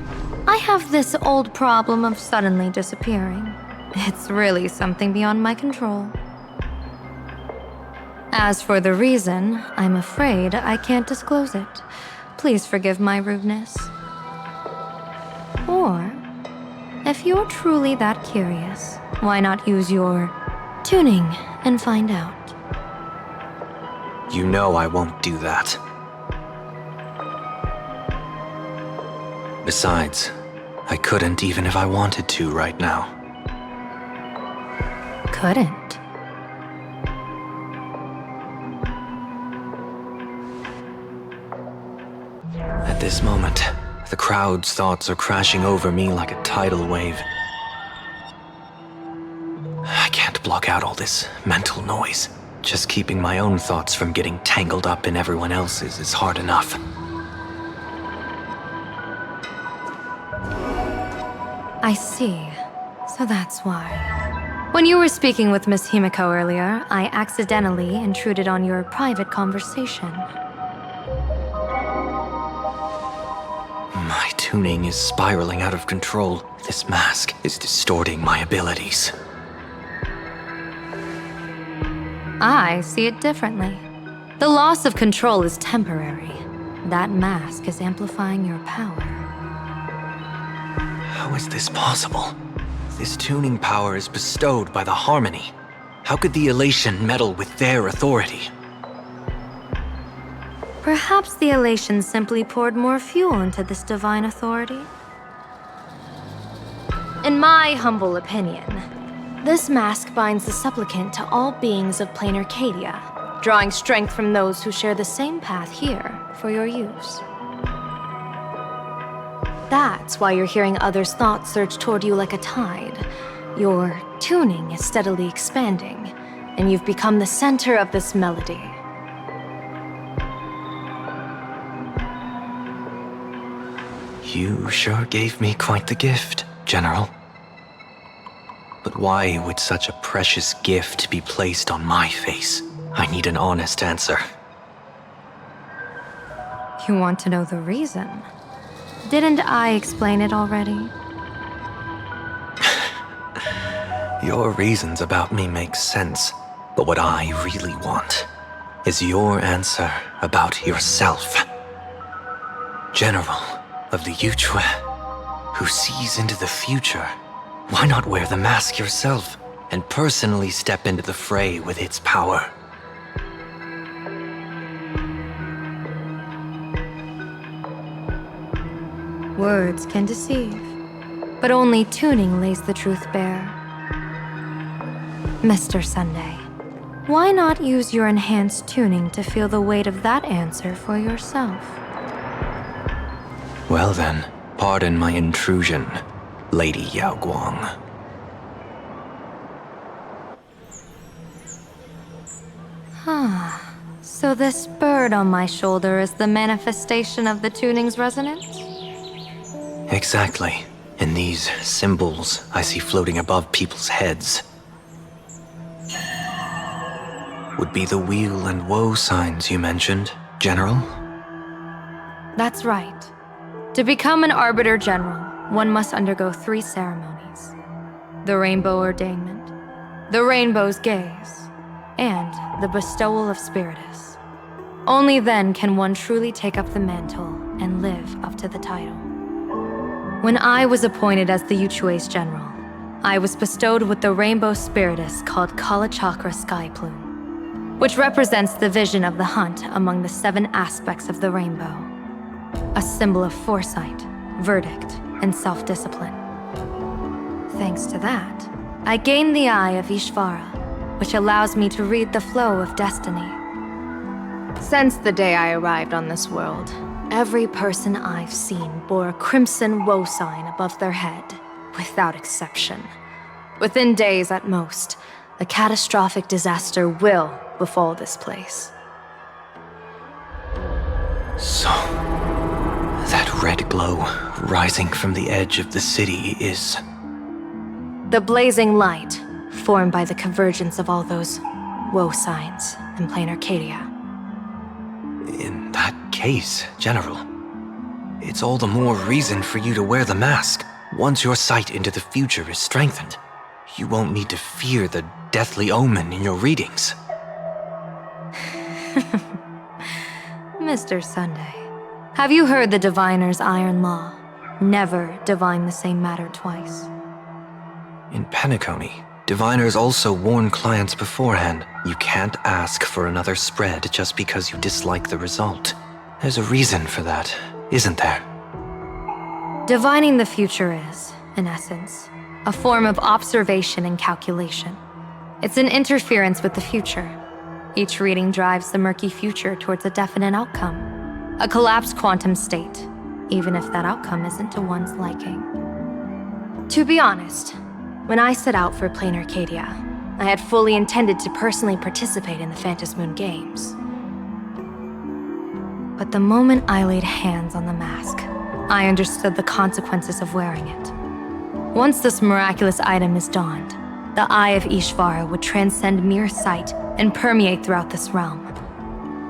I have this old problem of suddenly disappearing. It's really something beyond my control. As for the reason, I'm afraid I can't disclose it. Please forgive my rudeness. Or, if you're truly that curious, why not use your tuning and find out? You know I won't do that. Besides, I couldn't even if I wanted to right now. Couldn't. At this moment, the crowd's thoughts are crashing over me like a tidal wave. I can't block out all this mental noise. Just keeping my own thoughts from getting tangled up in everyone else's is hard enough. I see. So that's why. When you were speaking with Miss Himiko earlier, I accidentally intruded on your private conversation. My tuning is spiraling out of control. This mask is distorting my abilities. I see it differently. The loss of control is temporary. That mask is amplifying your power. How is this possible? This tuning power is bestowed by the Harmony. How could the Elation meddle with their authority? Perhaps the Elation simply poured more fuel into this divine authority? In my humble opinion, this mask binds the supplicant to all beings of plain Arcadia, drawing strength from those who share the same path here for your use. That's why you're hearing others' thoughts surge toward you like a tide. Your tuning is steadily expanding, and you've become the center of this melody. You sure gave me quite the gift, General. But why would such a precious gift be placed on my face? I need an honest answer. You want to know the reason? Didn't I explain it already? Your reasons about me make sense, but what I really want is your answer about yourself. General of the Yuchue, who sees into the future. Why not wear the mask yourself and personally step into the fray with its power? Words can deceive, but only tuning lays the truth bare. Mr. Sunday, why not use your enhanced tuning to feel the weight of that answer for yourself? Well then, pardon my intrusion, Lady Yao Guang. So this bird on my shoulder is the manifestation of the tuning's resonance? Exactly. And these symbols I see floating above people's heads would be the wheel and woe signs you mentioned, General? That's right. To become an Arbiter General, one must undergo 3 ceremonies. The Rainbow Ordainment, the Rainbow's Gaze, and the Bestowal of Spiritus. Only then can one truly take up the mantle and live up to the title. When I was appointed as the Yuchue's general, I was bestowed with the Rainbow Spiritus called Kalachakra Sky Plume, which represents the vision of the hunt among the 7 aspects of the rainbow. A symbol of foresight, verdict, and self-discipline. Thanks to that, I gained the Eye of Ishvara, which allows me to read the flow of destiny. Since the day I arrived on this world, every person I've seen bore a crimson woe sign above their head, without exception. Within days at most, a catastrophic disaster will befall this place. So, that red glow rising from the edge of the city is... The blazing light, formed by the convergence of all those woe signs in plain Arcadia. In that case, General, it's all the more reason for you to wear the mask. Once your sight into the future is strengthened, you won't need to fear the deathly omen in your readings. Mr. Sunday, have you heard the diviner's iron law? Never divine the same matter twice. In Penacony, diviners also warn clients beforehand. You can't ask for another spread just because you dislike the result. There's a reason for that, isn't there? Divining the future is, in essence, a form of observation and calculation. It's an interference with the future. Each reading drives the murky future towards a definite outcome, a collapsed quantum state, even if that outcome isn't to one's liking. To be honest, when I set out for Plain Arcadia, I had fully intended to personally participate in the Phantasmoon Games. But the moment I laid hands on the mask, I understood the consequences of wearing it. Once this miraculous item is donned, the Eye of Ishvara would transcend mere sight and permeate throughout this realm.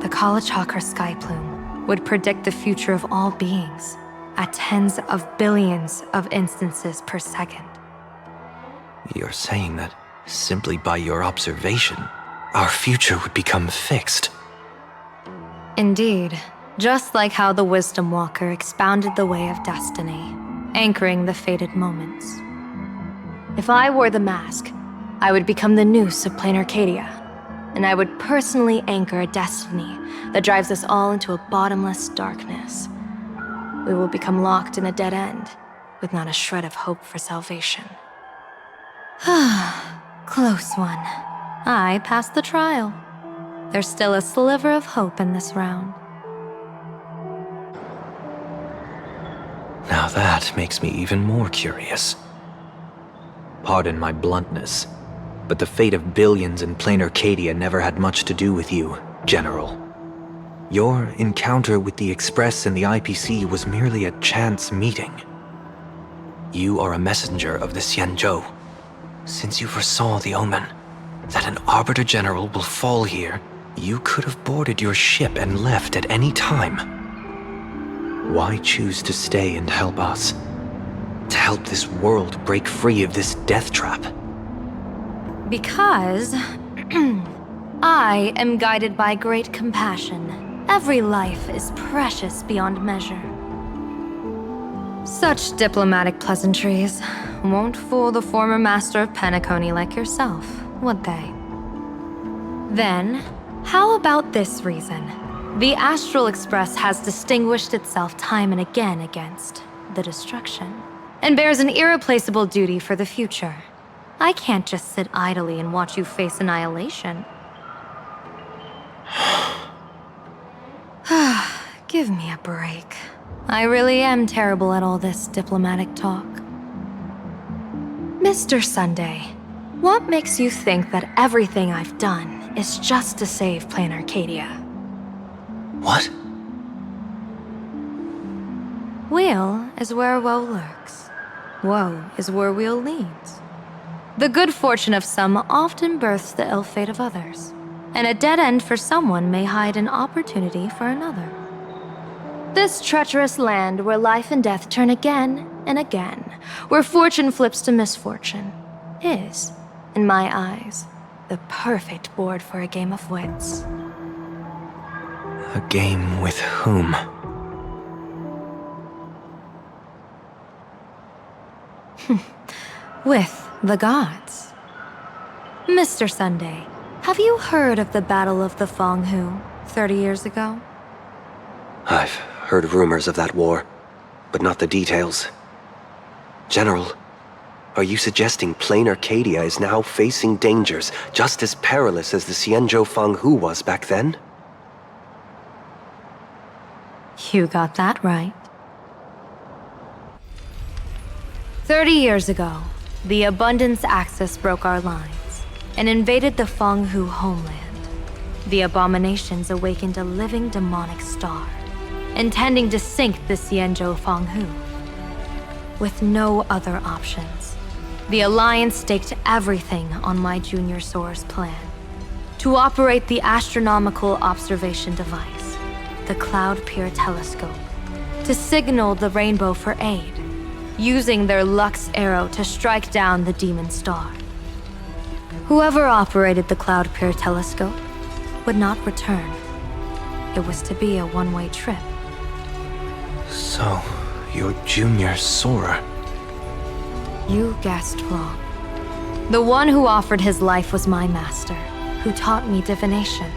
The Kalachakra sky plume would predict the future of all beings at tens of billions of instances per second. You're saying that simply by your observation, our future would become fixed. Indeed, just like how the Wisdom Walker expounded the way of destiny, anchoring the fated moments. If I wore the mask, I would become the noose of Plain Arcadia, and I would personally anchor a destiny that drives us all into a bottomless darkness. We will become locked in a dead end, with not a shred of hope for salvation. Close one. I passed the trial. There's still a sliver of hope in this round. Now that makes me even more curious. Pardon my bluntness, but the fate of billions in Plain Arcadia never had much to do with you, General. Your encounter with the Express and the IPC was merely a chance meeting. You are a messenger of the Xianzhou. Since you foresaw the omen, that an Arbiter General will fall here, you could have boarded your ship and left at any time. Why choose to stay and help us? To help this world break free of this death trap? Because I am guided by great compassion. Every life is precious beyond measure. Such diplomatic pleasantries won't fool the former master of Penacony like yourself, would they? Then, how about this reason? The Astral Express has distinguished itself time and again against the destruction, and bears an irreplaceable duty for the future. I can't just sit idly and watch you face annihilation. Give me a break. I really am terrible at all this diplomatic talk. Mr. Sunday, what makes you think that everything I've done is just to save Plain Arcadia? What? Weal is where woe lurks. Woe is where weal leads. The good fortune of some often births the ill fate of others, and a dead end for someone may hide an opportunity for another. This treacherous land where life and death turn again and again, where fortune flips to misfortune, is, in my eyes, the perfect board for a game of wits. A game with whom? With the gods. Mr. Sunday, have you heard of the Battle of the Fanghu 30 years ago? I've heard rumors of that war, but not the details. General, are you suggesting Plain Arcadia is now facing dangers just as perilous as the Xianzhou Fanghu was back then? You got that right. 30 years ago, the Abundance Axis broke our lines and invaded the Fanghu homeland. The abominations awakened a living demonic star, intending to sink the Xianzhou Fanghu. With no other options, the Alliance staked everything on my Junior Soar's plan to operate the astronomical observation device, the Cloud Peer Telescope, to signal the rainbow for aid, using their Lux arrow to strike down the demon star. Whoever operated the Cloud Peer telescope would not return. It was to be a one-way trip. So, you're Junior Sora. You guessed wrong. The one who offered his life was my master, who taught me divination.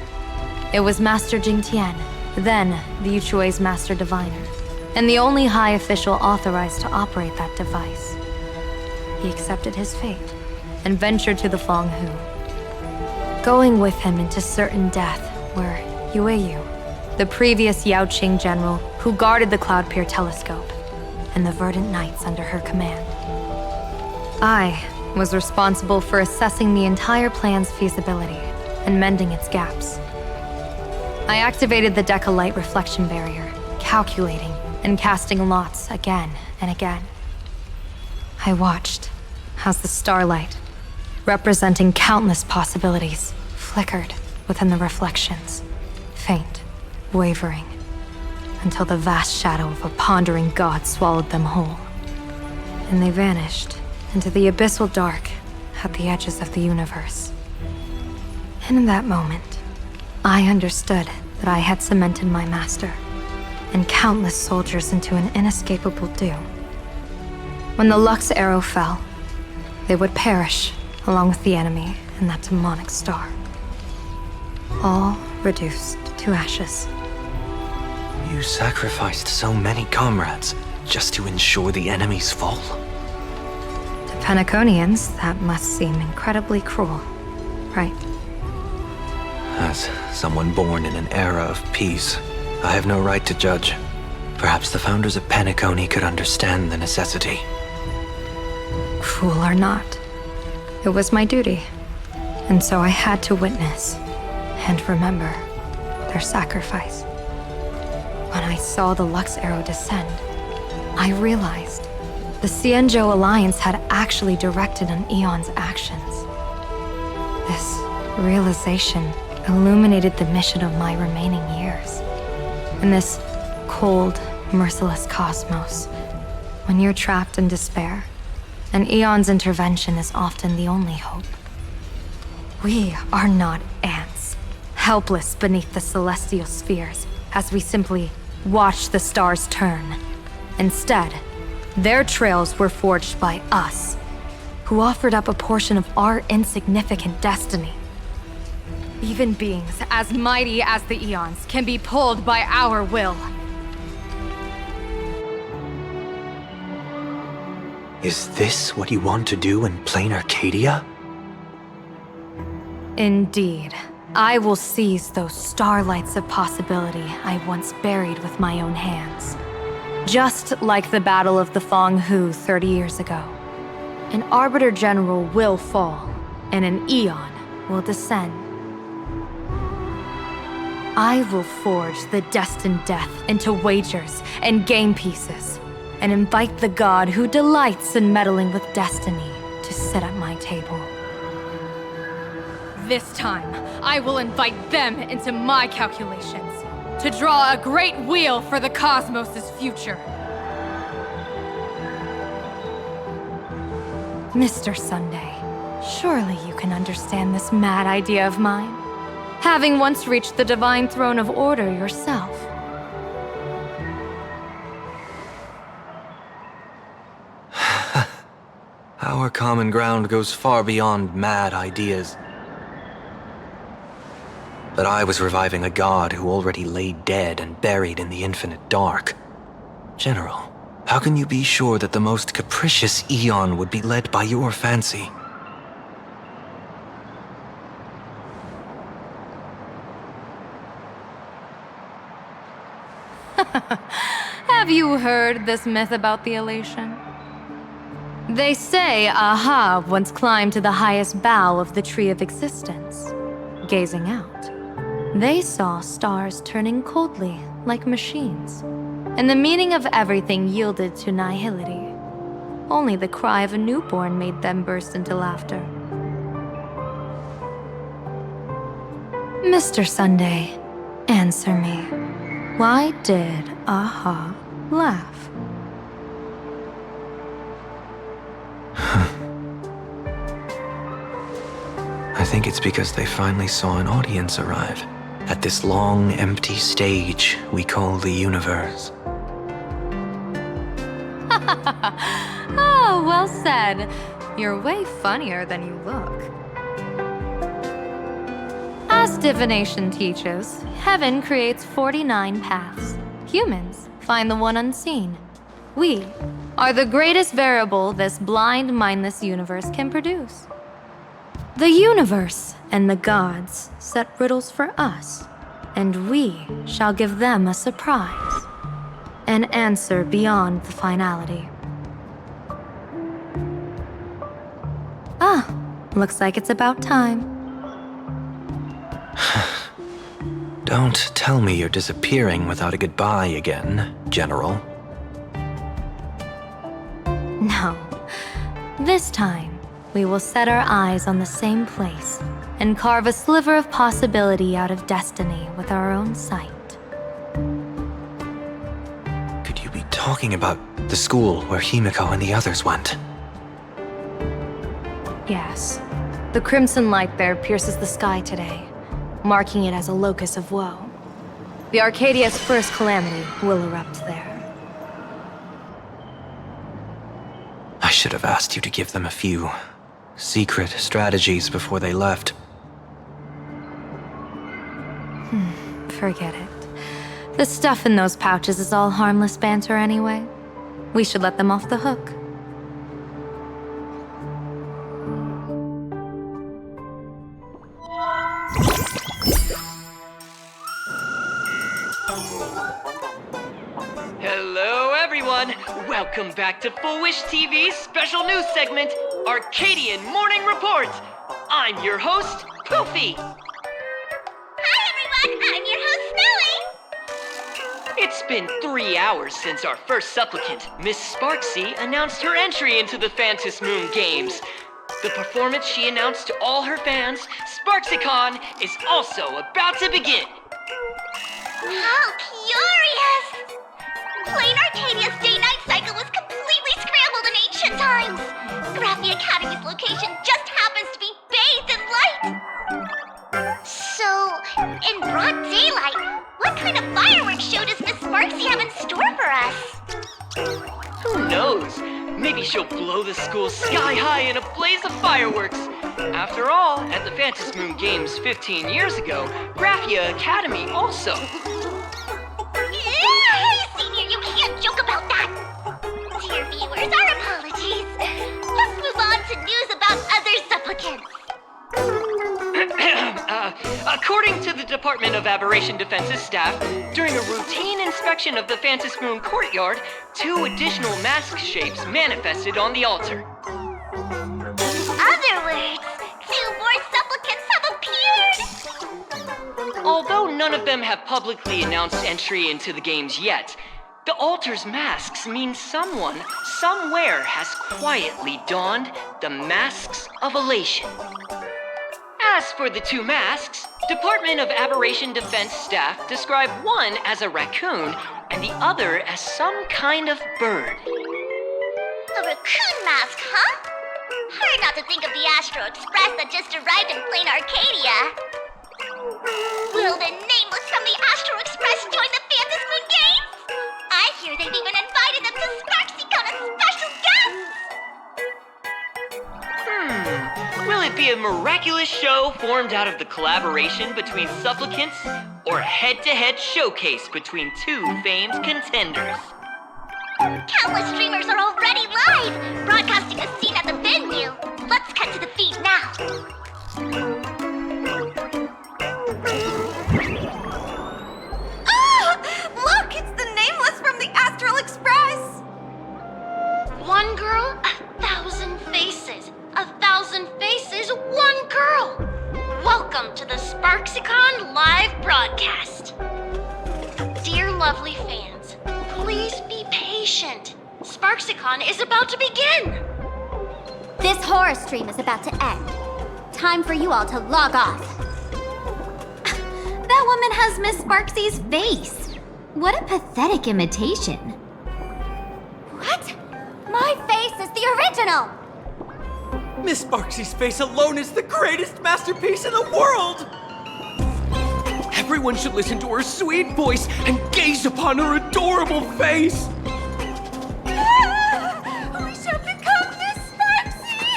It was Master Jingtian, then the Yuchui's Master Diviner, and the only high official authorized to operate that device. He accepted his fate and ventured to the Fonghu. Going with him into certain death were Yueyu, the previous Yaoqing general who guarded the Cloud Peer telescope, and the Verdant Knights under her command. I was responsible for assessing the entire plan's feasibility and mending its gaps. I activated the Decalite reflection barrier, calculating and casting lots again and again. I watched as the starlight, representing countless possibilities, flickered within the reflections, faint, wavering, until the vast shadow of a pondering god swallowed them whole. And they vanished into the abyssal dark at the edges of the universe. And in that moment, I understood that I had cemented my master and countless soldiers into an inescapable doom. When the Lux arrow fell, they would perish along with the enemy and that demonic star. All reduced to ashes. You sacrificed so many comrades just to ensure the enemy's fall? To Penaconians, that must seem incredibly cruel, right? As someone born in an era of peace, I have no right to judge. Perhaps the founders of Penacony could understand the necessity. Cruel or not, it was my duty. And so I had to witness and remember their sacrifice. When I saw the Lux arrow descend, I realized the Xianzhou Alliance had actually directed an Eon's actions. This realization illuminated the mission of my remaining years. In this cold, merciless cosmos, when you're trapped in despair, an Eon's intervention is often the only hope. We are not ants, helpless beneath the celestial spheres as we simply watch the stars turn. Instead, their trails were forged by us, who offered up a portion of our insignificant destiny. Even beings as mighty as the Eons can be pulled by our will. Is this what you want to do in plain Arcadia? Indeed. I will seize those starlights of possibility I once buried with my own hands. Just like the Battle of the Fonghu 30 years ago. An Arbiter General will fall, and an Eon will descend. I will forge the destined death into wagers and game pieces, and invite the god who delights in meddling with destiny to sit at my table. This time, I will invite them into my calculations, to draw a great wheel for the cosmos' future. Mr. Sunday, surely you can understand this mad idea of mine, having once reached the divine throne of order yourself. Our common ground goes far beyond mad ideas. But I was reviving a god who already lay dead and buried in the infinite dark. General, how can you be sure that the most capricious Eon would be led by your fancy? Have you heard this myth about the elation? They say Aha once climbed to the highest bough of the Tree of Existence. Gazing out, they saw stars turning coldly like machines, and the meaning of everything yielded to nihility. Only the cry of a newborn made them burst into laughter. Mr. Sunday, answer me. Why did Aha laugh. I think it's because they finally saw an audience arrive at this long, empty stage we call the universe. Oh, well said. You're way funnier than you look. As divination teaches, heaven creates 49 paths. Humans find the one unseen. We are the greatest variable this blind, mindless universe can produce. The universe and the gods set riddles for us, and we shall give them a surprise. An answer beyond the finality. Ah, looks like it's about time. Don't tell me you're disappearing without a goodbye again, General. No. This time, we will set our eyes on the same place and carve a sliver of possibility out of destiny with our own sight. Could you be talking about the school where Himiko and the others went? Yes. The crimson light there pierces the sky today, marking it as a locus of woe. The Arcadia's first calamity will erupt there. I should have asked you to give them a few secret strategies before they left. Forget it. The stuff in those pouches is all harmless banter anyway. We should let them off the hook. Hello, everyone! Welcome back to Full Wish TV's special news segment, Arcadian Morning Report! I'm your host, Poofy! Hi, everyone! I'm your host, Snowy! It's been 3 hours since our first supplicant, Miss Sparksy, announced her entry into the Phantom Moon Games. The performance she announced to all her fans, SparksyCon, is also about to begin. How curious! Plain Arcadia's day-night cycle was completely scrambled in ancient times. Graphia Academy's location just happens to be bathed in light. So, in broad daylight, what kind of fireworks show does Miss Sparksy have in store for us? Who knows? Maybe she'll blow the school sky high in a blaze of fireworks. After all, at the Phantom Moon Games 15 years ago, Graphia Academy also. Hey, Senior, you can't joke about that! Dear viewers, our apologies. Let's move on to news about other supplicants. According to the Department of Aberration Defense's staff, during a routine inspection of the Phantom Moon courtyard, 2 additional mask shapes manifested on the altar. Other words, 2 more supplicants have appeared! Although none of them have publicly announced entry into the games yet, the altar's masks mean someone, somewhere has quietly donned the masks of elation. As for the 2 masks, Department of Aberration Defense staff describe one as a raccoon and the other as some kind of bird. A raccoon mask, huh? Hard not to think of the Astro Express that just arrived in plain Arcadia. Will the Nameless from the Astro Express join the Phantom Moon Games? I hear they've even invited them to SparksyCon as special guests! Will it be a miraculous show formed out of the collaboration between supplicants, or a head-to-head showcase between 2 famed contenders? Countless streamers are already live, broadcasting a scene at the venue. Let's cut to the feed now. Look, it's the Nameless from the Astral Express! One girl, 1,000 faces. 1,000 faces, one girl. Welcome to the SparksyCon live broadcast. Dear lovely fans, please be patient. SparksyCon is about to begin. This horror stream is about to end. Time for you all to log off. That woman has Miss Sparksy's face. What a pathetic imitation. original! Miss Sparksy's face alone is the greatest masterpiece in the world! Everyone should listen to her sweet voice and gaze upon her adorable face! We shall become Miss Sparksy!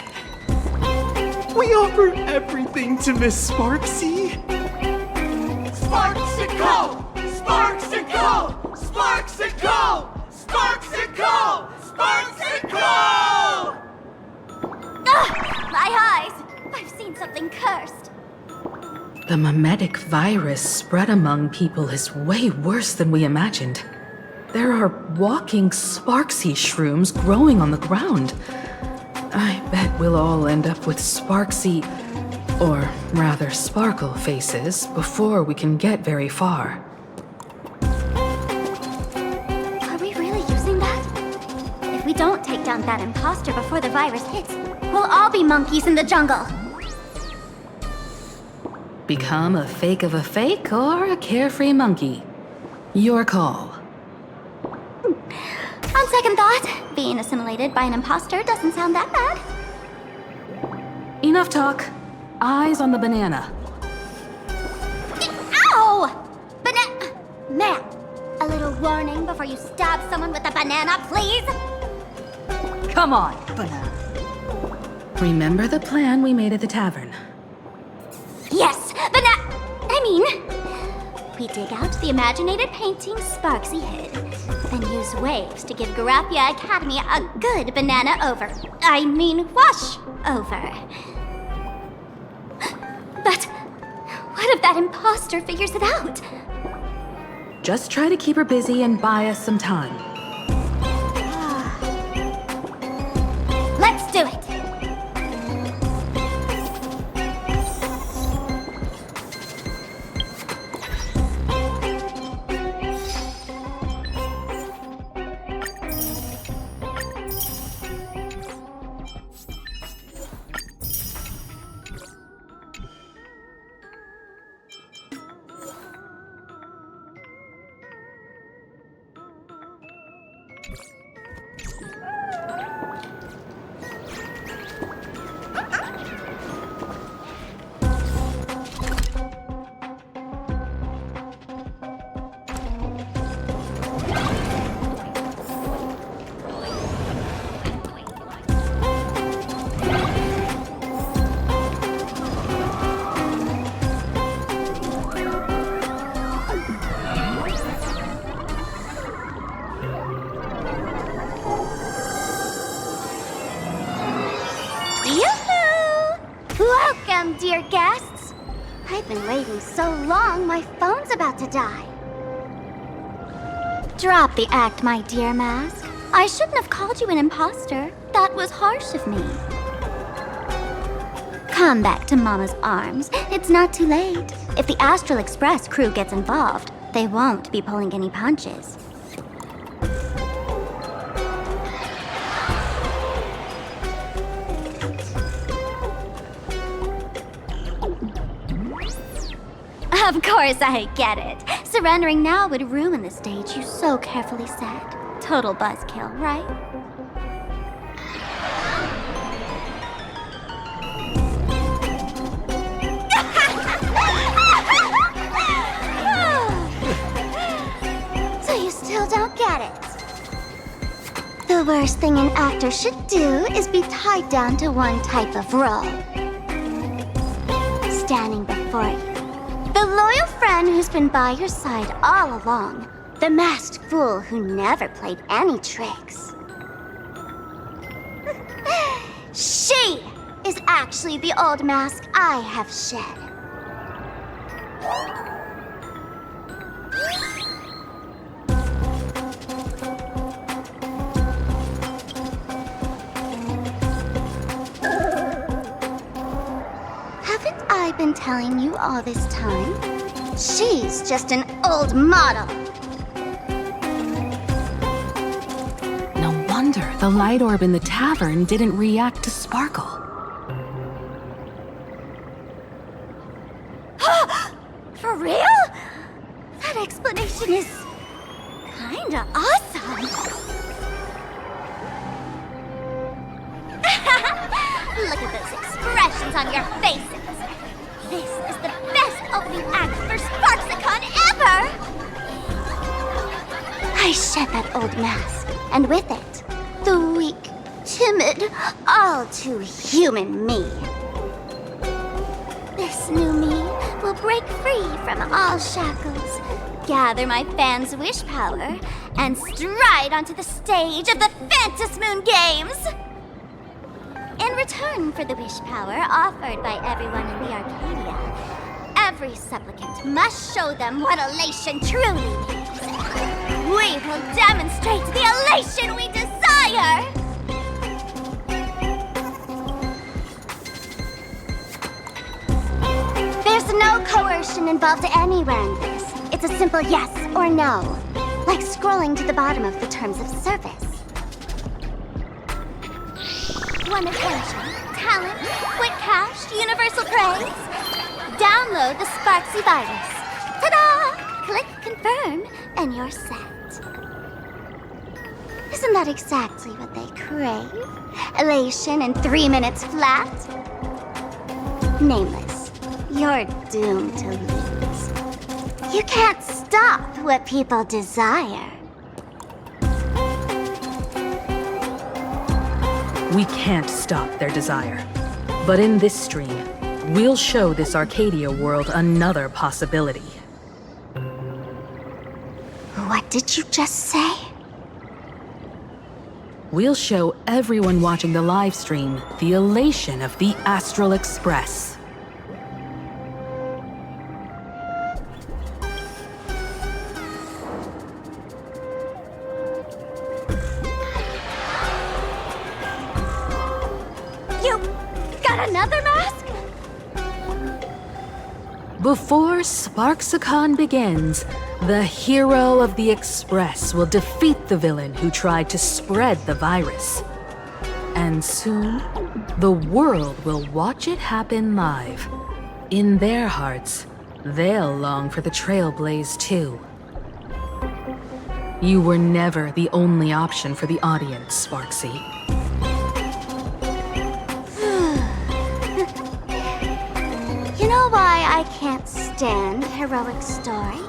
We offer everything to Miss Sparksy. Sparksicle! Sparksicle! Sparksicle! Sparksicle! Sparksicle! My eyes! I've seen something cursed. The mimetic virus spread among people is way worse than we imagined. There are walking Sparksy shrooms growing on the ground. I bet we'll all end up with Sparksy, or rather Sparkle faces before we can get very far. Are we really using that? If we don't take down that imposter before the virus hits, we'll all be monkeys in the jungle. Become a fake of a fake or a carefree monkey? Your call. On second thought, being assimilated by an imposter doesn't sound that bad. Enough talk. Eyes on the banana. Ow! Ma'am, a little warning before you stab someone with a banana, please? Come on, banana. Remember the plan we made at the tavern? Yes, we dig out the imaginated painting Sparksy hid, and use waves to give Garapia Academy a good banana wash over. But what if that imposter figures it out? Just try to keep her busy and buy us some time. Let's do it! Welcome, dear guests. I've been waiting so long, my phone's about to die. Drop the act, my dear Mask. I shouldn't have called you an imposter. That was harsh of me. Come back to Mama's arms. It's not too late. If the Astral Express crew gets involved, they won't be pulling any punches. Of course I get it. Surrendering now would ruin the stage you so carefully set. Total buzzkill, right? So you still don't get it? The worst thing an actor should do is be tied down to one type of role. Standing before you, the loyal friend who's been by your side all along. The masked fool who never played any tricks. She is actually the old mask I have shed. Haven't I been telling you all this time? She's just an old model. No wonder the light orb in the tavern didn't react to Sparkle. For real? That explanation is kinda awesome. look at those expressions on your faces. This is the best opening act for Sparksicon ever! I shed that old mask, and with it, the weak, timid, all too human me. This new me will break free from all shackles, gather my fans' wish power, and stride onto the stage of the Fantasmoon Games! In return for the wish power offered by everyone in the Arcadia, every supplicant must show them what elation truly means. We will demonstrate the elation we desire! There's no coercion involved anywhere in this. It's a simple yes or no, like scrolling to the bottom of the terms of service. Want attention, talent, quick cash, universal praise? Download the Sparksy virus. Ta-da! Click confirm, and you're set. Isn't that exactly what they crave? Elation in 3 minutes flat? Nameless, you're doomed to lose. You can't stop what people desire. We can't stop their desire. But in this stream, we'll show this Arcadia world another possibility. What did you just say? We'll show everyone watching the live stream the elation of the Astral Express. You got another mask? Before Sparksicon begins, the hero of the Express will defeat the villain who tried to spread the virus. And soon, the world will watch it happen live. In their hearts, they'll long for the Trailblazer too. You were never the only option for the audience, Sparksy. You know why I can't stand heroic stories?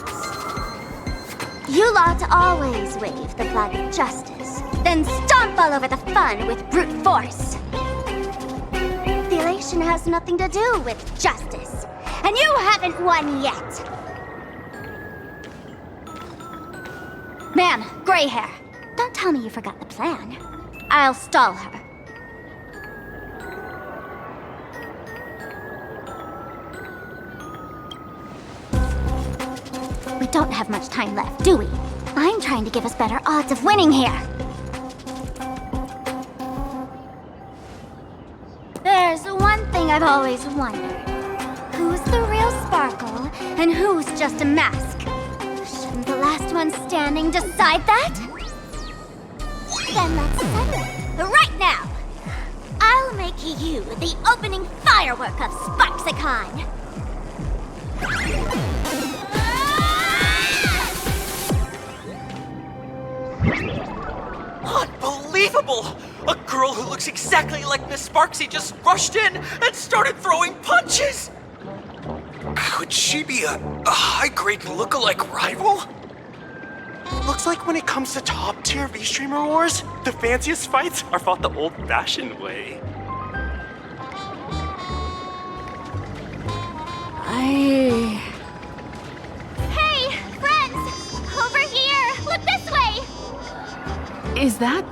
You lot always wave the flag of justice, then stomp all over the fun with brute force. The elation has nothing to do with justice, and you haven't won yet. Ma'am, gray hair. Don't tell me you forgot the plan. I'll stall her. We don't have much time left, do we? I'm trying to give us better odds of winning here. There's one thing I've always wondered. Who's the real Sparkle, and who's just a mask? Shouldn't the last one standing decide that? Then let's settle it, right now! I'll make you the opening firework of Sparksicon! Unbelievable! A girl who looks exactly like Miss Sparksy just rushed in and started throwing punches! Could she be a high-grade lookalike rival? Looks like when it comes to top-tier V-Streamer wars, the fanciest fights are fought the old-fashioned way. Hey, friends! Over here! Look this way! Is that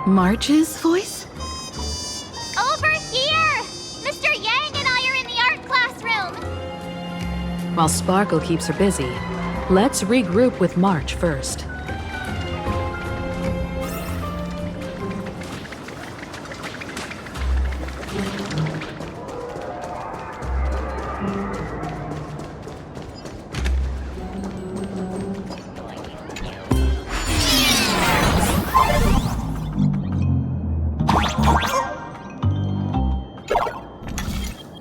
March's voice? Over here! Mr. Yang and I are in the art classroom! While Sparkle keeps her busy, let's regroup with March first.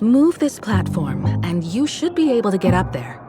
Move this platform, and you should be able to get up there.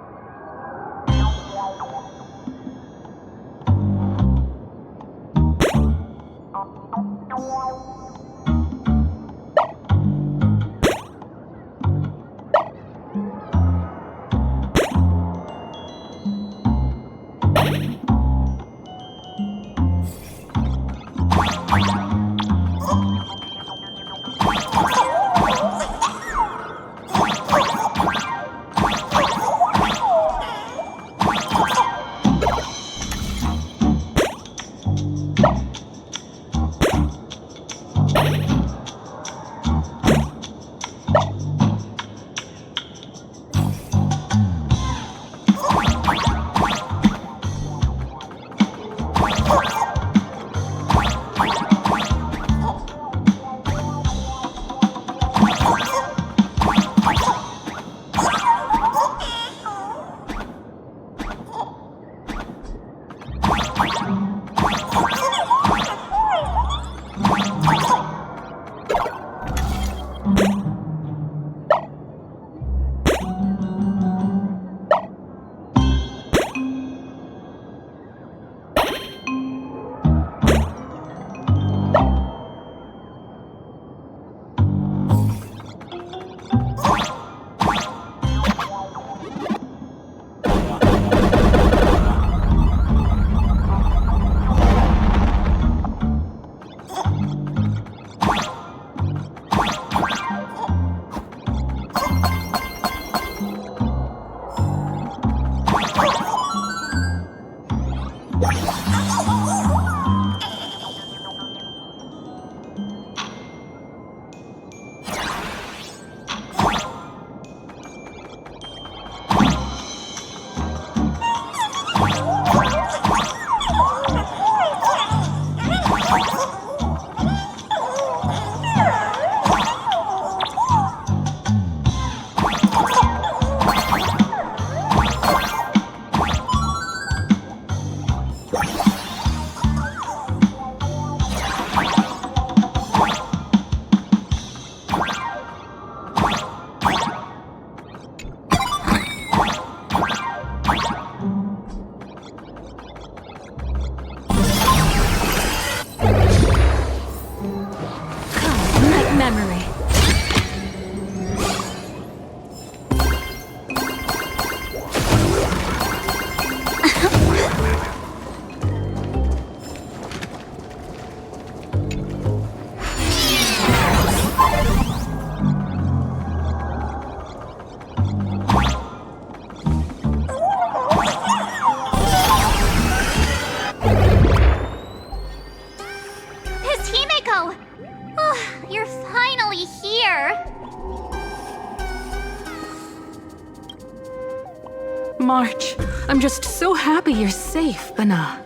March, I'm just so happy you're safe, Bana.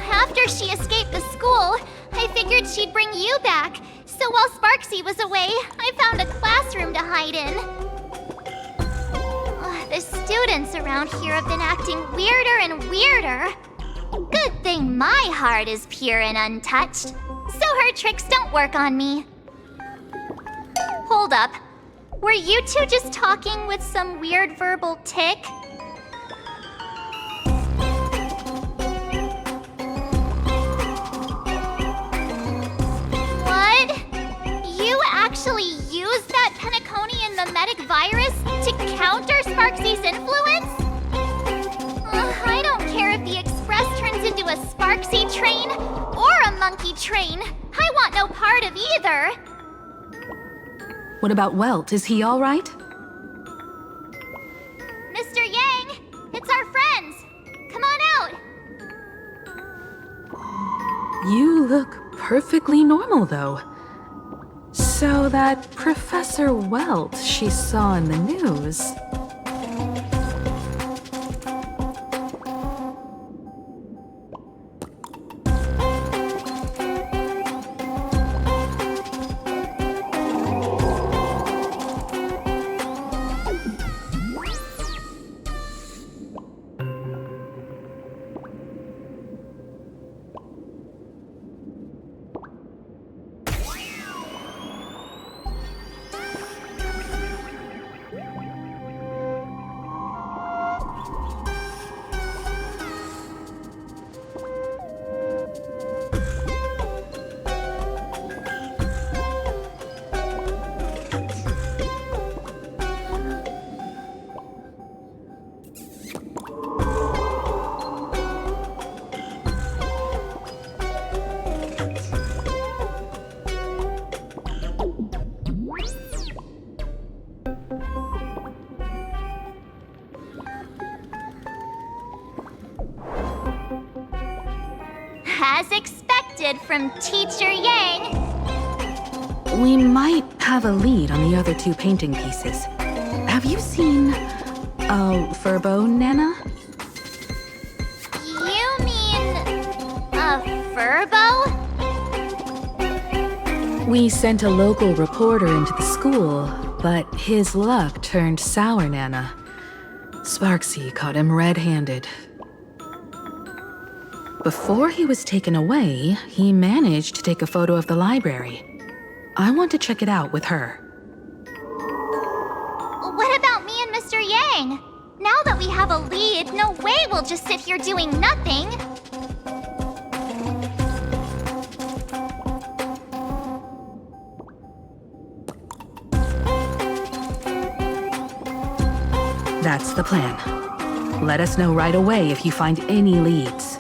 After she escaped the school, I figured she'd bring you back. So while Sparksy was away, I found a classroom to hide in. The students around here have been acting weirder and weirder. Good thing my heart is pure and untouched, so her tricks don't work on me. Hold up. Were you two just talking with some weird verbal tick? What? You actually used that Penaconian mimetic virus to counter Sparksy's influence? I don't care if the Express turns into a Sparksy train or a monkey train. I want no part of either. What about Welt? Is he all right? Mr. Yang, it's our friends. Come on out. You look perfectly normal, though. So that Professor Welt she saw in the news... As expected from Teacher Yang. We might have a lead on the other two painting pieces. Have you seen Furbo, Nana? You mean a Furbo? We sent a local reporter into the school, but his luck turned sour, Nana. Sparksy caught him red-handed. Before he was taken away, he managed to take a photo of the library. I want to check it out with her. What about me and Mr. Yang? Now that we have a lead, no way we'll just sit here doing nothing. That's the plan. Let us know right away if you find any leads.